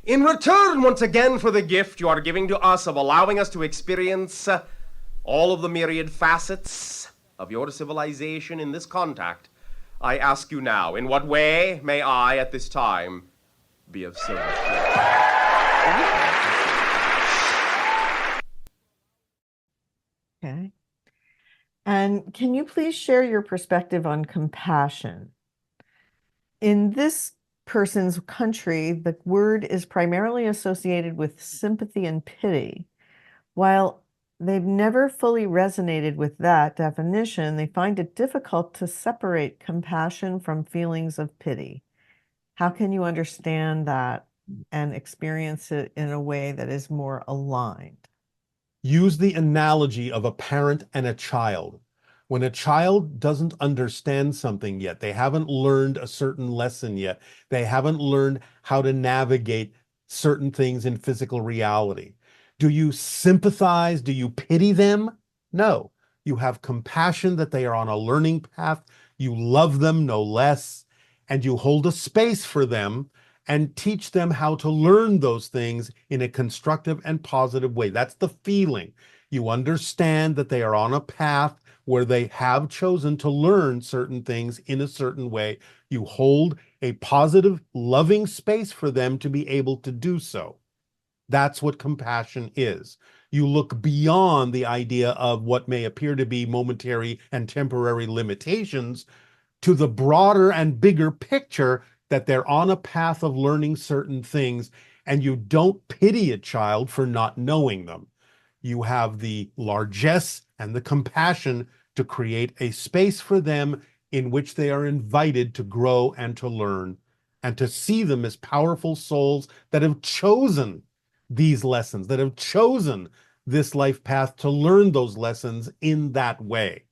In return, once again, for the gift you are giving to us of allowing us to experience all of the myriad facets of your civilization in this contact, I ask you now, in what way may I, at this time, be of service? Okay. And can you please share your perspective on compassion? In this person's country, the word is primarily associated with sympathy and pity. While they've never fully resonated with that definition, they find it difficult to separate compassion from feelings of pity. How can you understand that and experience it in a way that is more aligned? Use the analogy of a parent and a child. When a child doesn't understand something yet, they haven't learned a certain lesson yet, they haven't learned how to navigate certain things in physical reality. Do you sympathize? Do you pity them? No. You have compassion that they are on a learning path. You love them no less, and you hold a space for them and teach them how to learn those things in a constructive and positive way. That's the feeling. You understand that they are on a path where they have chosen to learn certain things in a certain way. You hold a positive, loving space for them to be able to do so. That's what compassion is. You look beyond the idea of what may appear to be momentary and temporary limitations to the broader and bigger picture that they're on a path of learning certain things, and you don't pity a child for not knowing them. You have the largesse and the compassion to create a space for them in which they are invited to grow and to learn, and to see them as powerful souls that have chosen these lessons, that have chosen this life path to learn those lessons in that way.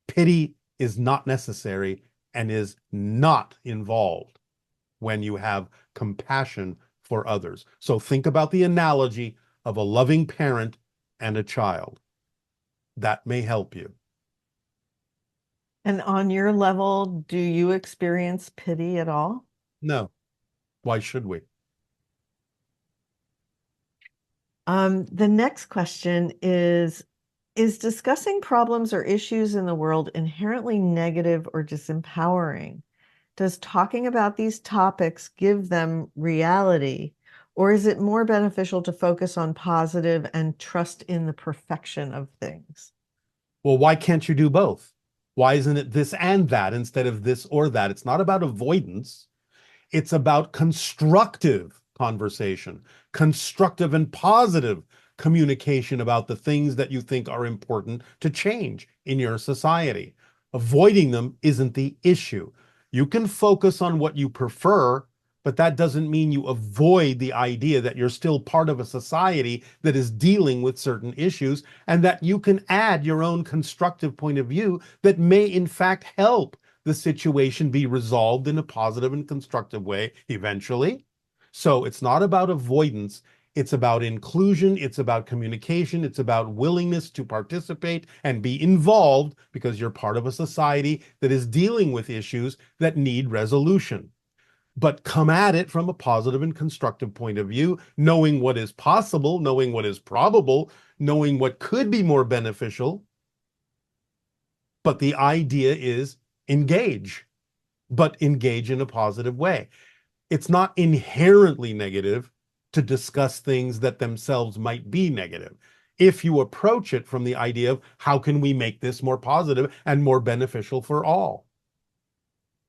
Pity is not necessary and is not involved when you have compassion for others. So think about the analogy of a loving parent and a child. That may help you. And on your level, do you experience pity at all? No. Why should we? The next question is discussing problems or issues in the world inherently negative or disempowering? Does talking about these topics give them reality, or is it more beneficial to focus on positive and trust in the perfection of things? Well, why can't you do both? Why isn't it this and that instead of this or that? It's not about avoidance. It's about constructive conversation, constructive and positive communication about the things that you think are important to change in your society. Avoiding them isn't the issue. You can focus on what you prefer, but that doesn't mean you avoid the idea that you're still part of a society that is dealing with certain issues, and that you can add your own constructive point of view that may in fact help the situation be resolved in a positive and constructive way eventually. So it's not about avoidance. It's about inclusion. It's about communication. It's about willingness to participate and be involved because you're part of a society that is dealing with issues that need resolution. But come at it from a positive and constructive point of view, knowing what is possible, knowing what is probable, knowing what could be more beneficial. But the idea is engage, but engage in a positive way. It's not inherently negative to discuss things that themselves might be negative. If you approach it from the idea of how can we make this more positive and more beneficial for all.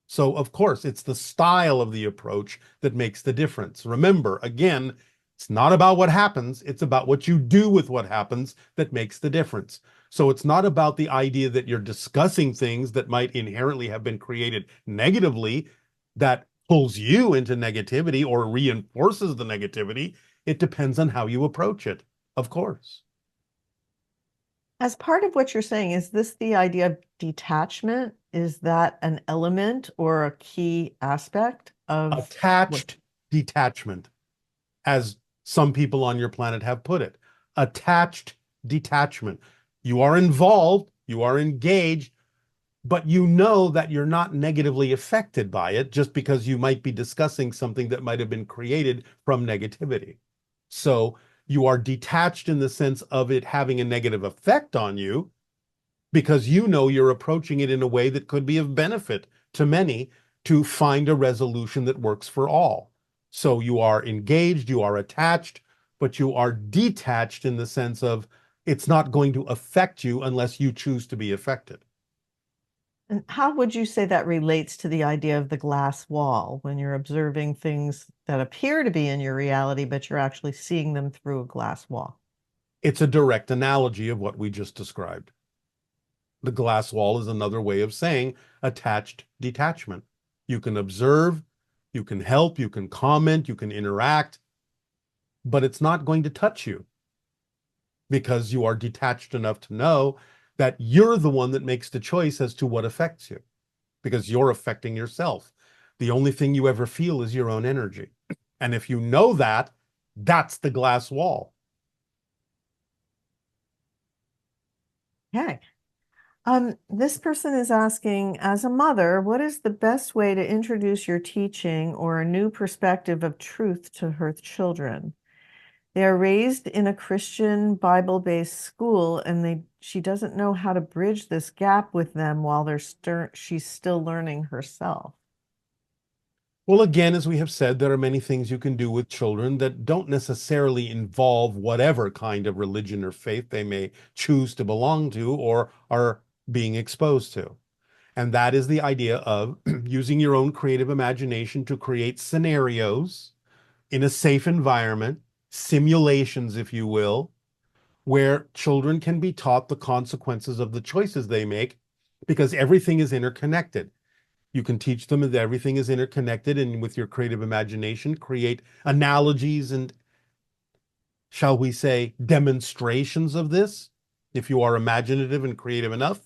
So, of course, it's the style of the approach that makes the difference. Remember, again, it's not about what happens, it's about what you do with what happens that makes the difference. So it's not about the idea that you're discussing things that might inherently have been created negatively that pulls you into negativity or reinforces the negativity. It depends on how you approach it, of course. As part of what you're saying, is this the idea of detachment? Is that an element or a key aspect of attached detachment, as some people on your planet have put it? Attached detachment. You are involved, you are engaged, but you know that you're not negatively affected by it just because you might be discussing something that might have been created from negativity. So you are detached in the sense of it having a negative effect on you because you know you're approaching it in a way that could be of benefit to many to find a resolution that works for all. So you are engaged, you are attached, but you are detached in the sense of it's not going to affect you unless you choose to be affected. And how would you say that relates to the idea of the glass wall when you're observing things that appear to be in your reality, but you're actually seeing them through a glass wall? It's a direct analogy of what we just described. The glass wall is another way of saying attached detachment. You can observe, you can help, you can comment, you can interact, but it's not going to touch you because you are detached enough to know that you're the one that makes the choice as to what affects you because you're affecting yourself. The only thing you ever feel is your own energy. And if you know that, that's the glass wall. Okay. This person is asking, as a mother, what is the best way to introduce your teaching or a new perspective of truth to her children? They are raised in a Christian Bible-based school, and she doesn't know how to bridge this gap with them while she's still learning herself. Well, again, as we have said, there are many things you can do with children that don't necessarily involve whatever kind of religion or faith they may choose to belong to or are being exposed to. And that is the idea of using your own creative imagination to create scenarios in a safe environment, simulations, if you will, where children can be taught the consequences of the choices they make because everything is interconnected. You can teach them that everything is interconnected, and with your creative imagination, create analogies and, shall we say, demonstrations of this, if you are imaginative and creative enough,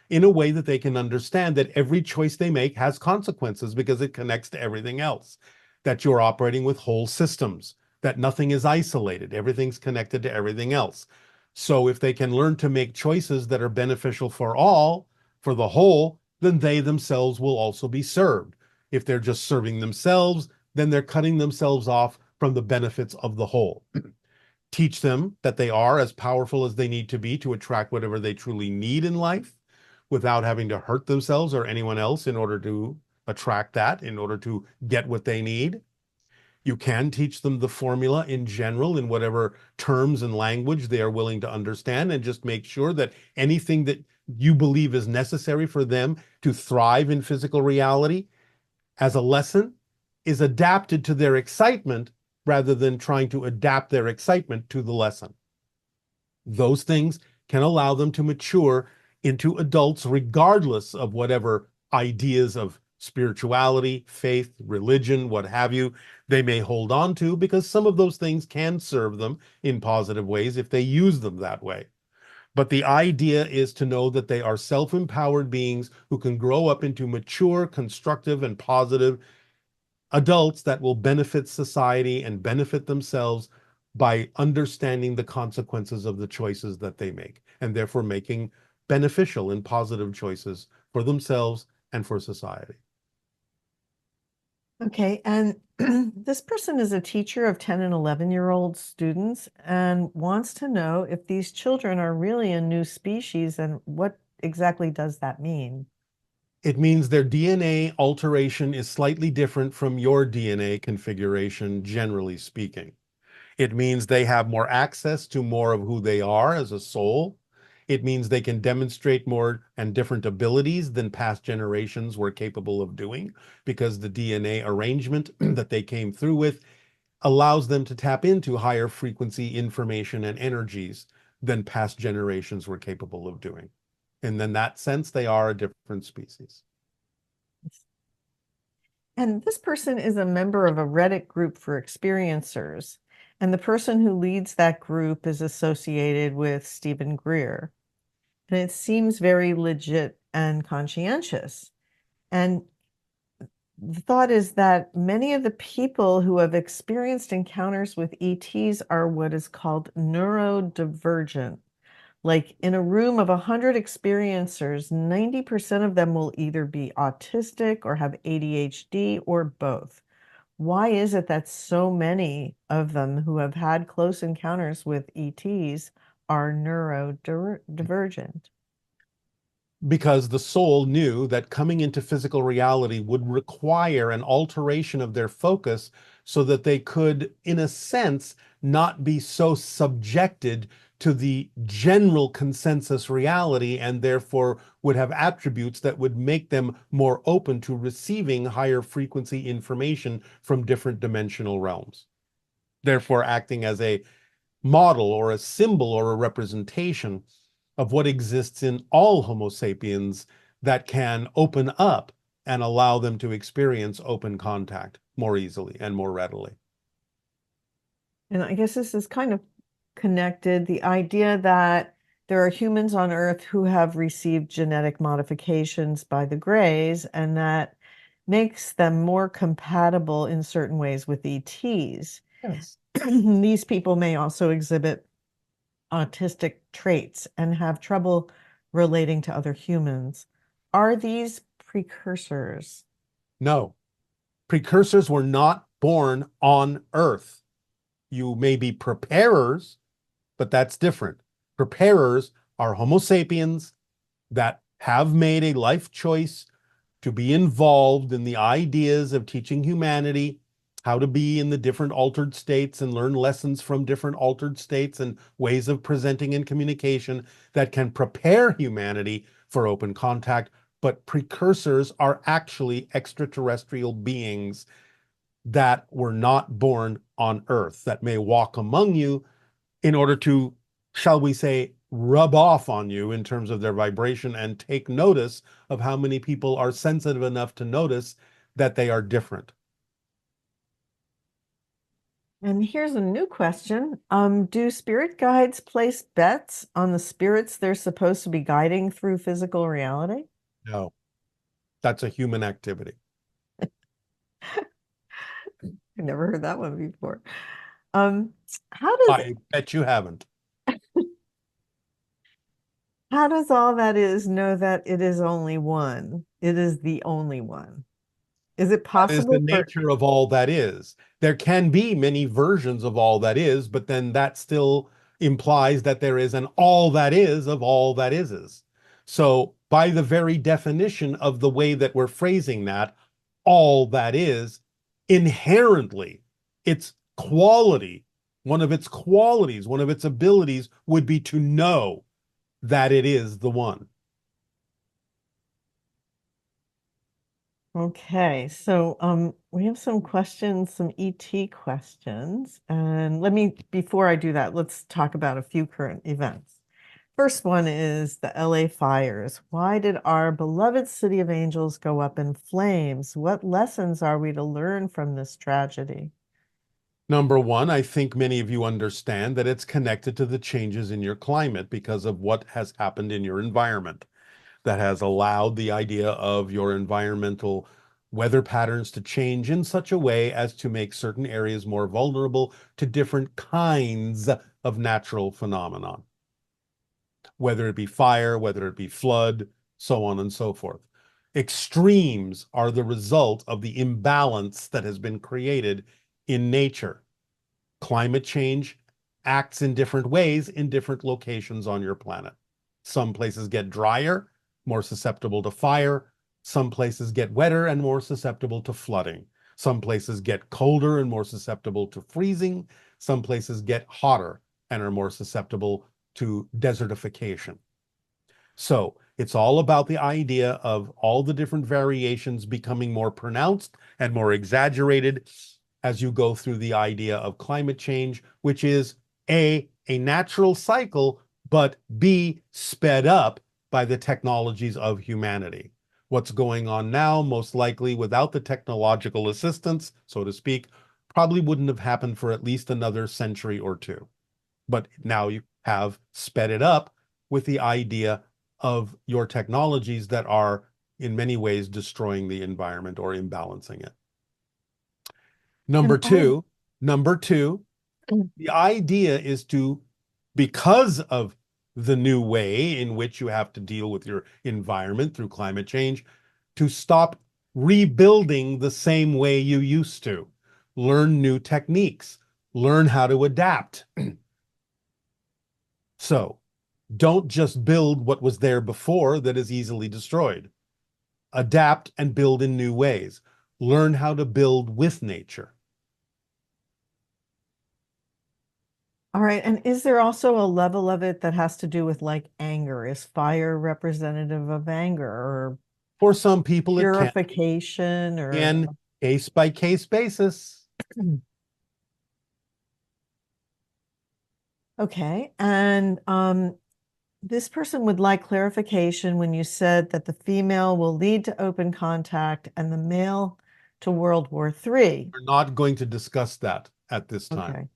in a way that they can understand that every choice they make has consequences because it connects to everything else, that you're operating with whole systems, that nothing is isolated, everything's connected to everything else. So if they can learn to make choices that are beneficial for all, for the whole, then they themselves will also be served. If they're just serving themselves, then they're cutting themselves off from the benefits of the whole. Teach them that they are as powerful as they need to be to attract whatever they truly need in life without having to hurt themselves or anyone else in order to attract that, in order to get what they need. You can teach them the formula in general in whatever terms and language they are willing to understand, and just make sure that anything that you believe is necessary for them to thrive in physical reality as a lesson is adapted to their excitement rather than trying to adapt their excitement to the lesson. Those things can allow them to mature into adults regardless of whatever ideas of spirituality, faith, religion, what have you, they may hold on to, because some of those things can serve them in positive ways if they use them that way. But the idea is to know that they are self-empowered beings who can grow up into mature, constructive, and positive adults that will benefit society and benefit themselves by understanding the consequences of the choices that they make, and therefore making beneficial and positive choices for themselves and for society. Okay, and this person is a teacher of 10 and 11-year-old students and wants to know if these children are really a new species and what exactly does that mean? It means their DNA alteration is slightly different from your DNA configuration, generally speaking. It means they have more access to more of who they are as a soul. It means they can demonstrate more and different abilities than past generations were capable of doing, because the DNA arrangement that they came through with allows them to tap into higher frequency information and energies than past generations were capable of doing. And in that sense, they are a different species. And this person is a member of a Reddit group for experiencers. And the person who leads that group is associated with Stephen Greer. And it seems very legit and conscientious. And the thought is that many of the people who have experienced encounters with ETs are what is called neurodivergent. Like in a room of 100 experiencers, 90% of them will either be autistic or have ADHD or both. Why is it that so many of them who have had close encounters with ETs are neurodivergent? Because the soul knew that coming into physical reality would require an alteration of their focus so that they could, in a sense, not be so subjected to the general consensus reality, and therefore would have attributes that would make them more open to receiving higher frequency information from different dimensional realms. Therefore, acting as a model or a symbol or a representation of what exists in all Homo sapiens that can open up and allow them to experience open contact more easily and more readily. And I guess this is kind of connected. The idea that there are humans on Earth who have received genetic modifications by the Greys, and that makes them more compatible in certain ways with ETs. Yes. These people may also exhibit autistic traits and have trouble relating to other humans. Are these precursors? No, precursors were not born on Earth. You may be preparers, but that's different. Preparers are Homo sapiens that have made a life choice to be involved in the ideas of teaching humanity how to be in the different altered states and learn lessons from different altered states and ways of presenting and communication that can prepare humanity for open contact. But precursors are actually extraterrestrial beings that were not born on Earth, that may walk among you in order to, shall we say, rub off on you in terms of their vibration and take notice of how many people are sensitive enough to notice that they are different. And here's a new question. Do spirit guides place bets on the spirits they're supposed to be guiding through physical reality? No, that's a human activity. I never heard that one before. How does I bet you haven't. how does all that is know that it is only one? It is the only one. Is it That is the possible for nature of all that is. There can be many versions of all that is, but then that still implies that there is an all that is of all that is. So, by the very definition of the way that we're phrasing that, all that is, inherently, its quality, one of its qualities, one of its abilities would be to know that it is the one. Okay, so we have some questions, some ET questions. And before I do that, let's talk about a few current events. First one is the LA fires. Why did our beloved city of angels go up in flames? What lessons are we to learn from this tragedy? Number one, I think many of you understand that it's connected to the changes in your climate because of what has happened in your environment that has allowed the idea of your environmental weather patterns to change in such a way as to make certain areas more vulnerable to different kinds of natural phenomenon, whether it be fire, whether it be flood, so on and so forth. Extremes are the result of the imbalance that has been created in nature. Climate change acts in different ways in different locations on your planet. Some places get drier, more susceptible to fire. Some places get wetter and more susceptible to flooding. Some places get colder and more susceptible to freezing. Some places get hotter and are more susceptible to desertification. So it's all about the idea of all the different variations becoming more pronounced and more exaggerated as you go through the idea of climate change, which is A, a natural cycle, but B, sped up by the technologies of humanity. What's going on now, most likely without the technological assistance, so to speak, probably wouldn't have happened for at least another century or two. But now you have sped it up with the idea of your technologies that are in many ways destroying the environment or imbalancing it. Number two, the idea is to, because of the new way in which you have to deal with your environment through climate change, to stop rebuilding the same way you used to. Learn new techniques, learn how to adapt. So don't just build what was there before that is easily destroyed. Adapt and build in new ways. Learn how to build with nature. All right. And is there also a level of it that has to do with like anger? Is fire representative of anger or For some people, it can purification be or in case by case basis. okay. And this person would like clarification when you said that the female will lead to open contact and the male to World War III. We're not going to discuss that at this time. Okay.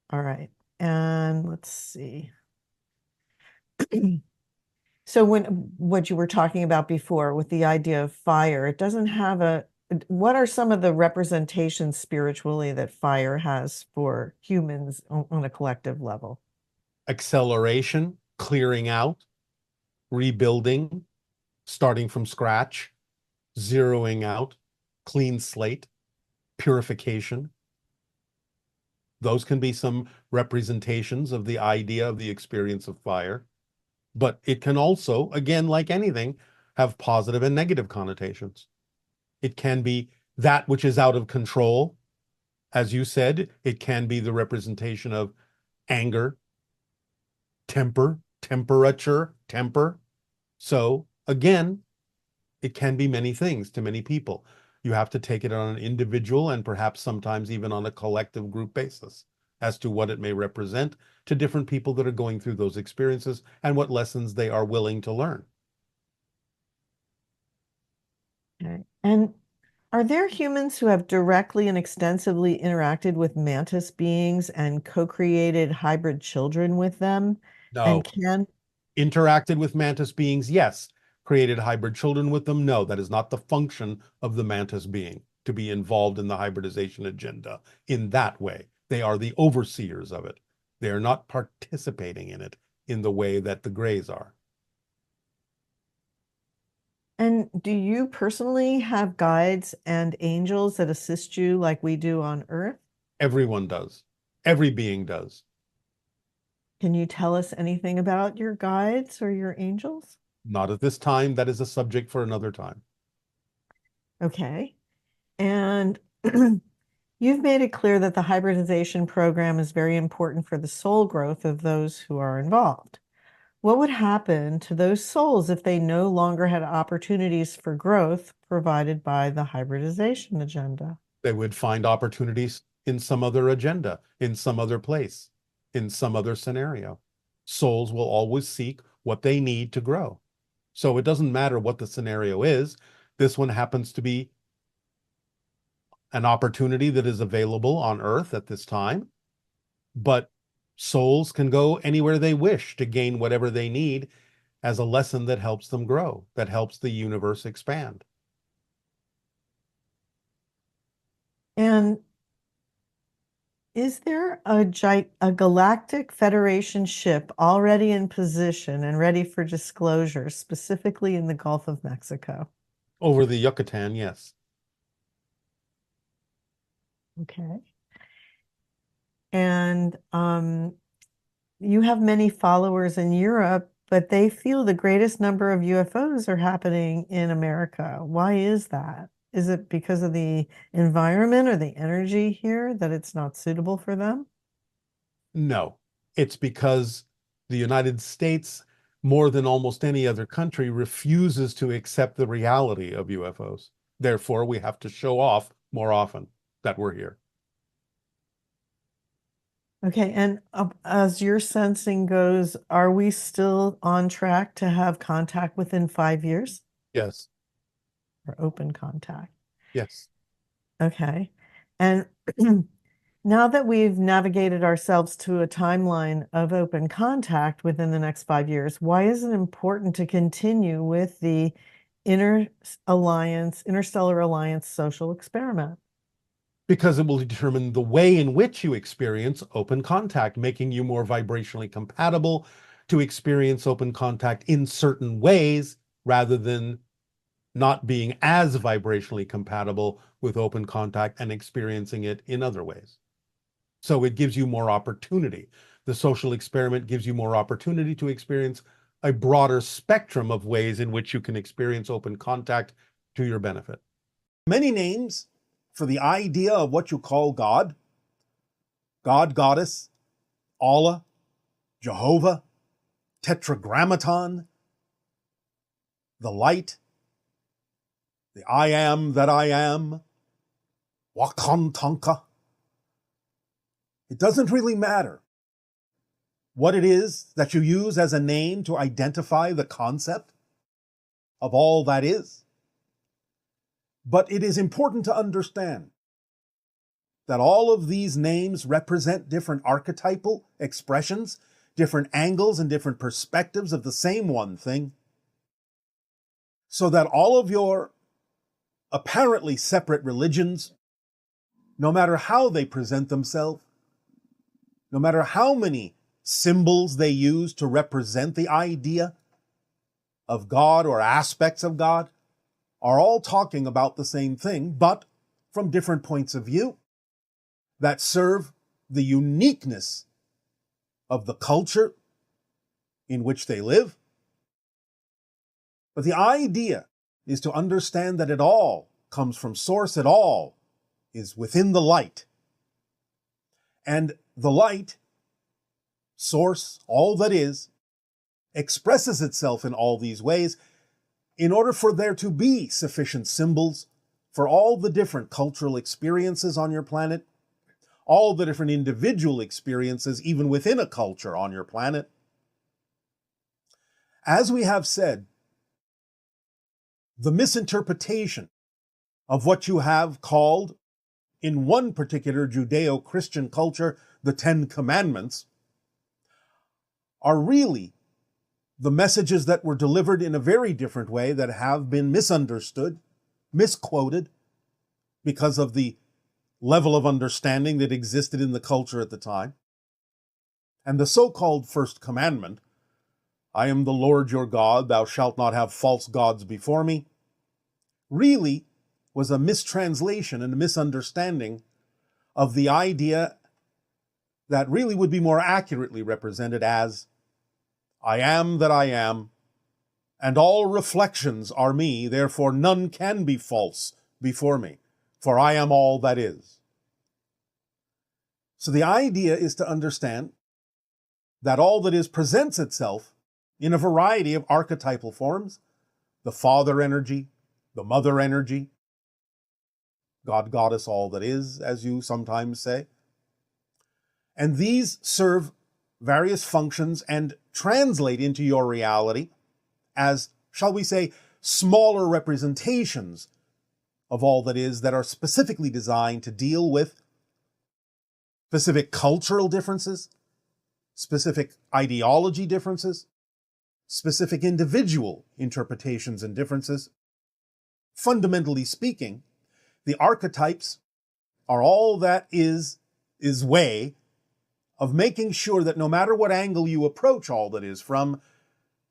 All right. And let's see. So what you were talking about before with the idea of fire, it doesn't have what are some of the representations spiritually that fire has for humans on a collective level? Acceleration, clearing out, rebuilding, starting from scratch, zeroing out, clean slate, purification. Those can be some representations of the idea of the experience of fire. But it can also, again, like anything, have positive and negative connotations. It can be that which is out of control. As you said, it can be the representation of anger, temper, temperature, temper. So again, it can be many things to many people. You have to take it on an individual and perhaps sometimes even on a collective group basis as to what it may represent to different people that are going through those experiences and what lessons they are willing to learn. Okay. And are there humans who have directly and extensively interacted with mantis beings and co-created hybrid children with them? No. And can Interacted with mantis beings, yes. Created hybrid children with them, no. That is not the function of the mantis being, to be involved in the hybridization agenda in that way. They are the overseers of it. They are not participating in it in the way that the Greys are. And do you personally have guides and angels that assist you like we do on Earth? Everyone does. Every being does. Can you tell us anything about your guides or your angels? Not at this time. That is a subject for another time. Okay. And you've made it clear that the hybridization program is very important for the soul growth of those who are involved. What would happen to those souls if they no longer had opportunities for growth provided by the hybridization agenda? They would find opportunities in some other agenda, in some other place, in some other scenario. Souls will always seek what they need to grow. So it doesn't matter what the scenario is. This one happens to be an opportunity that is available on Earth at this time, but souls can go anywhere they wish to gain whatever they need as a lesson that helps them grow, that helps the universe expand. And is there a galactic Federation ship already in position and ready for disclosure, specifically in the Gulf of Mexico? Over the Yucatan, yes. Okay. And you have many followers in Europe, but they feel the greatest number of UFOs are happening in America. Why is that? Is it because of the environment or the energy here that it's not suitable for them? No, it's because the United States, more than almost any other country, refuses to accept the reality of UFOs. Therefore, we have to show off more often that we're here. Okay, and as your sensing goes, are we still on track to have contact within 5 years? Yes. Or open contact? Yes. Okay. And now that we've navigated ourselves to a timeline of open contact within the next 5 years, why is it important to continue with the Interstellar Alliance social experiment? Because it will determine the way in which you experience open contact, making you more vibrationally compatible to experience open contact in certain ways rather than not being as vibrationally compatible with open contact and experiencing it in other ways. So it gives you more opportunity. The social experiment gives you more opportunity to experience a broader spectrum of ways in which you can experience open contact to your benefit. Many names for the idea of what you call God: God, Goddess, Allah, Jehovah, Tetragrammaton, the Light, the I am that I am, Wakantanka. It doesn't really matter what it is that you use as a name to identify the concept of all that is. But it is important to understand that all of these names represent different archetypal expressions, different angles and different perspectives of the same one thing, so that all of your apparently separate religions, no matter how they present themselves, no matter how many symbols they use to represent the idea of God or aspects of God, are all talking about the same thing, but from different points of view that serve the uniqueness of the culture in which they live. But the idea is to understand that it all comes from source, it all is within the light. And the light, source, all that is, expresses itself in all these ways in order for there to be sufficient symbols for all the different cultural experiences on your planet, all the different individual experiences even within a culture on your planet. As we have said, the misinterpretation of what you have called, in one particular Judeo-Christian culture, the Ten Commandments, are really the messages that were delivered in a very different way that have been misunderstood, misquoted, because of the level of understanding that existed in the culture at the time. And the so-called First Commandment, I am the Lord your God, thou shalt not have false gods before me, really was a mistranslation and a misunderstanding of the idea that really would be more accurately represented as, I am that I am, and all reflections are me, therefore none can be false before me, for I am all that is. So the idea is to understand that all that is presents itself in a variety of archetypal forms: the father energy, the mother energy, God, Goddess, all that is, as you sometimes say. And these serve various functions and translate into your reality as, shall we say, smaller representations of all that is that are specifically designed to deal with specific cultural differences, specific ideology differences, specific individual interpretations and differences. Fundamentally speaking, the archetypes are all that is way of making sure that no matter what angle you approach all that is from,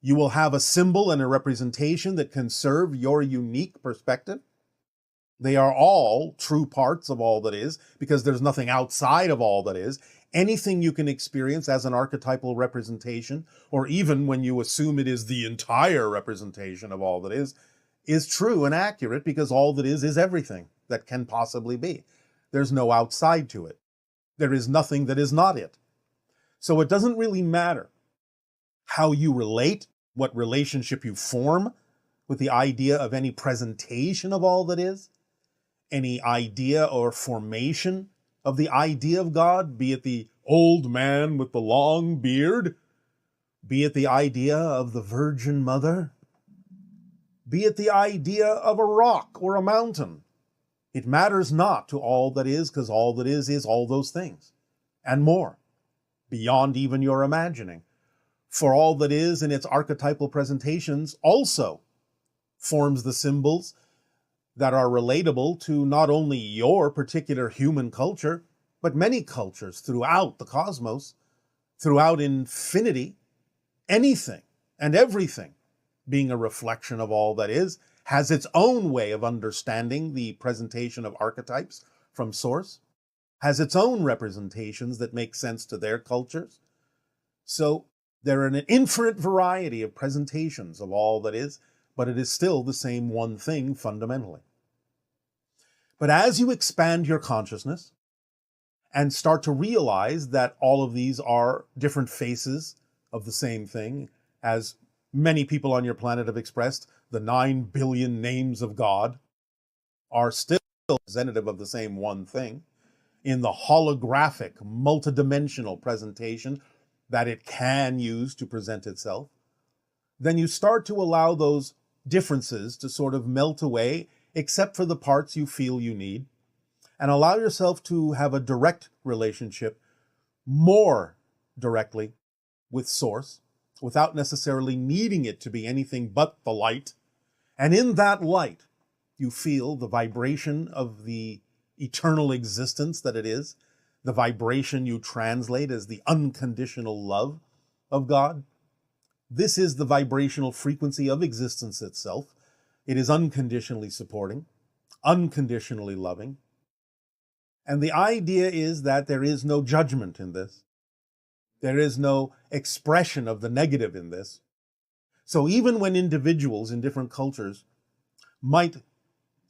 you will have a symbol and a representation that can serve your unique perspective. They are all true parts of all that is, because there's nothing outside of all that is. Anything you can experience as an archetypal representation, or even when you assume it is the entire representation of all that is true and accurate, because all that is everything that can possibly be. There's no outside to it. There is nothing that is not it. So it doesn't really matter how you relate, what relationship you form with the idea of any presentation of all that is, any idea or formation of the idea of God, be it the old man with the long beard, be it the idea of the Virgin Mother, be it the idea of a rock or a mountain. It matters not to all that is, because all that is all those things and more, beyond even your imagining. For all that is in its archetypal presentations also forms the symbols that are relatable to not only your particular human culture, but many cultures throughout the cosmos, throughout infinity. Anything and everything, being a reflection of all that is, has its own way of understanding the presentation of archetypes from source, has its own representations that make sense to their cultures. So there are an infinite variety of presentations of all that is, but it is still the same one thing fundamentally. But as you expand your consciousness and start to realize that all of these are different faces of the same thing, as many people on your planet have expressed, the 9 billion names of God are still representative of the same one thing in the holographic, multidimensional presentation that it can use to present itself, then you start to allow those differences to sort of melt away, except for the parts you feel you need, and allow yourself to have a direct relationship, more directly, with Source, without necessarily needing it to be anything but the light. And in that light, you feel the vibration of the eternal existence that it is, the vibration you translate as the unconditional love of God. This is the vibrational frequency of existence itself. It is unconditionally supporting, unconditionally loving. And the idea is that there is no judgment in this. There is no expression of the negative in this. So even when individuals in different cultures might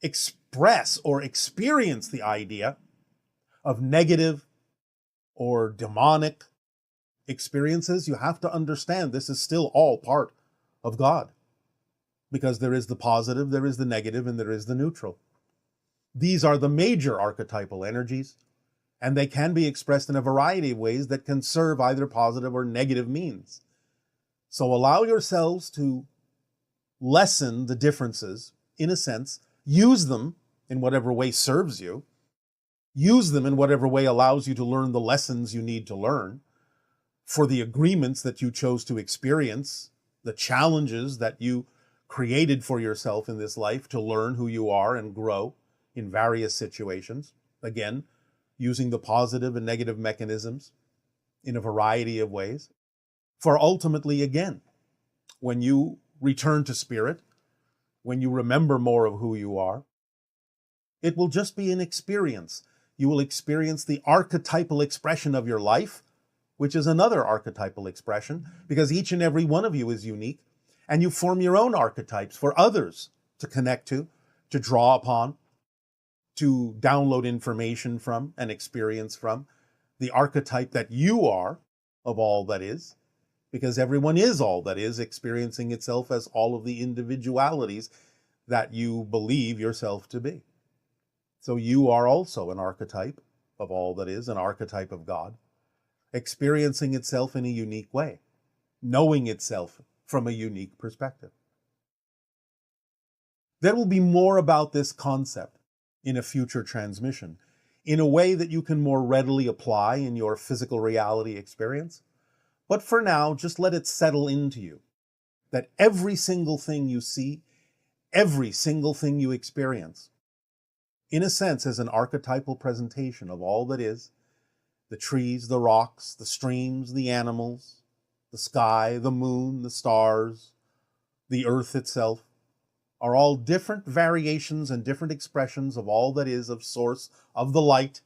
express or experience the idea of negative or demonic experiences, you have to understand this is still all part of God. Because there is the positive, there is the negative, and there is the neutral. These are the major archetypal energies, and they can be expressed in a variety of ways that can serve either positive or negative means. So allow yourselves to lessen the differences, in a sense, use them in whatever way serves you, use them in whatever way allows you to learn the lessons you need to learn, for the agreements that you chose to experience, the challenges that you created for yourself in this life to learn who you are and grow in various situations. Again, using the positive and negative mechanisms in a variety of ways. For ultimately, again, when you return to spirit, when you remember more of who you are, it will just be an experience. You will experience the archetypal expression of your life, which is another archetypal expression, because each and every one of you is unique, and you form your own archetypes for others to connect to draw upon, to download information from and experience from, the archetype that you are of all that is, because everyone is all that is, experiencing itself as all of the individualities that you believe yourself to be. So you are also an archetype of all that is, an archetype of God, experiencing itself in a unique way, knowing itself from a unique perspective. There will be more about this concept in a future transmission in a way that you can more readily apply in your physical reality experience. But for now, just let it settle into you that every single thing you see, every single thing you experience, in a sense, is an archetypal presentation of all that is: the trees, the rocks, the streams, the animals, the sky, the moon, the stars, the earth itself, are all different variations and different expressions of all that is of source of the light.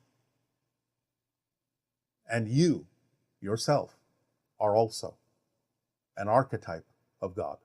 And you, yourself, are also an archetype of God.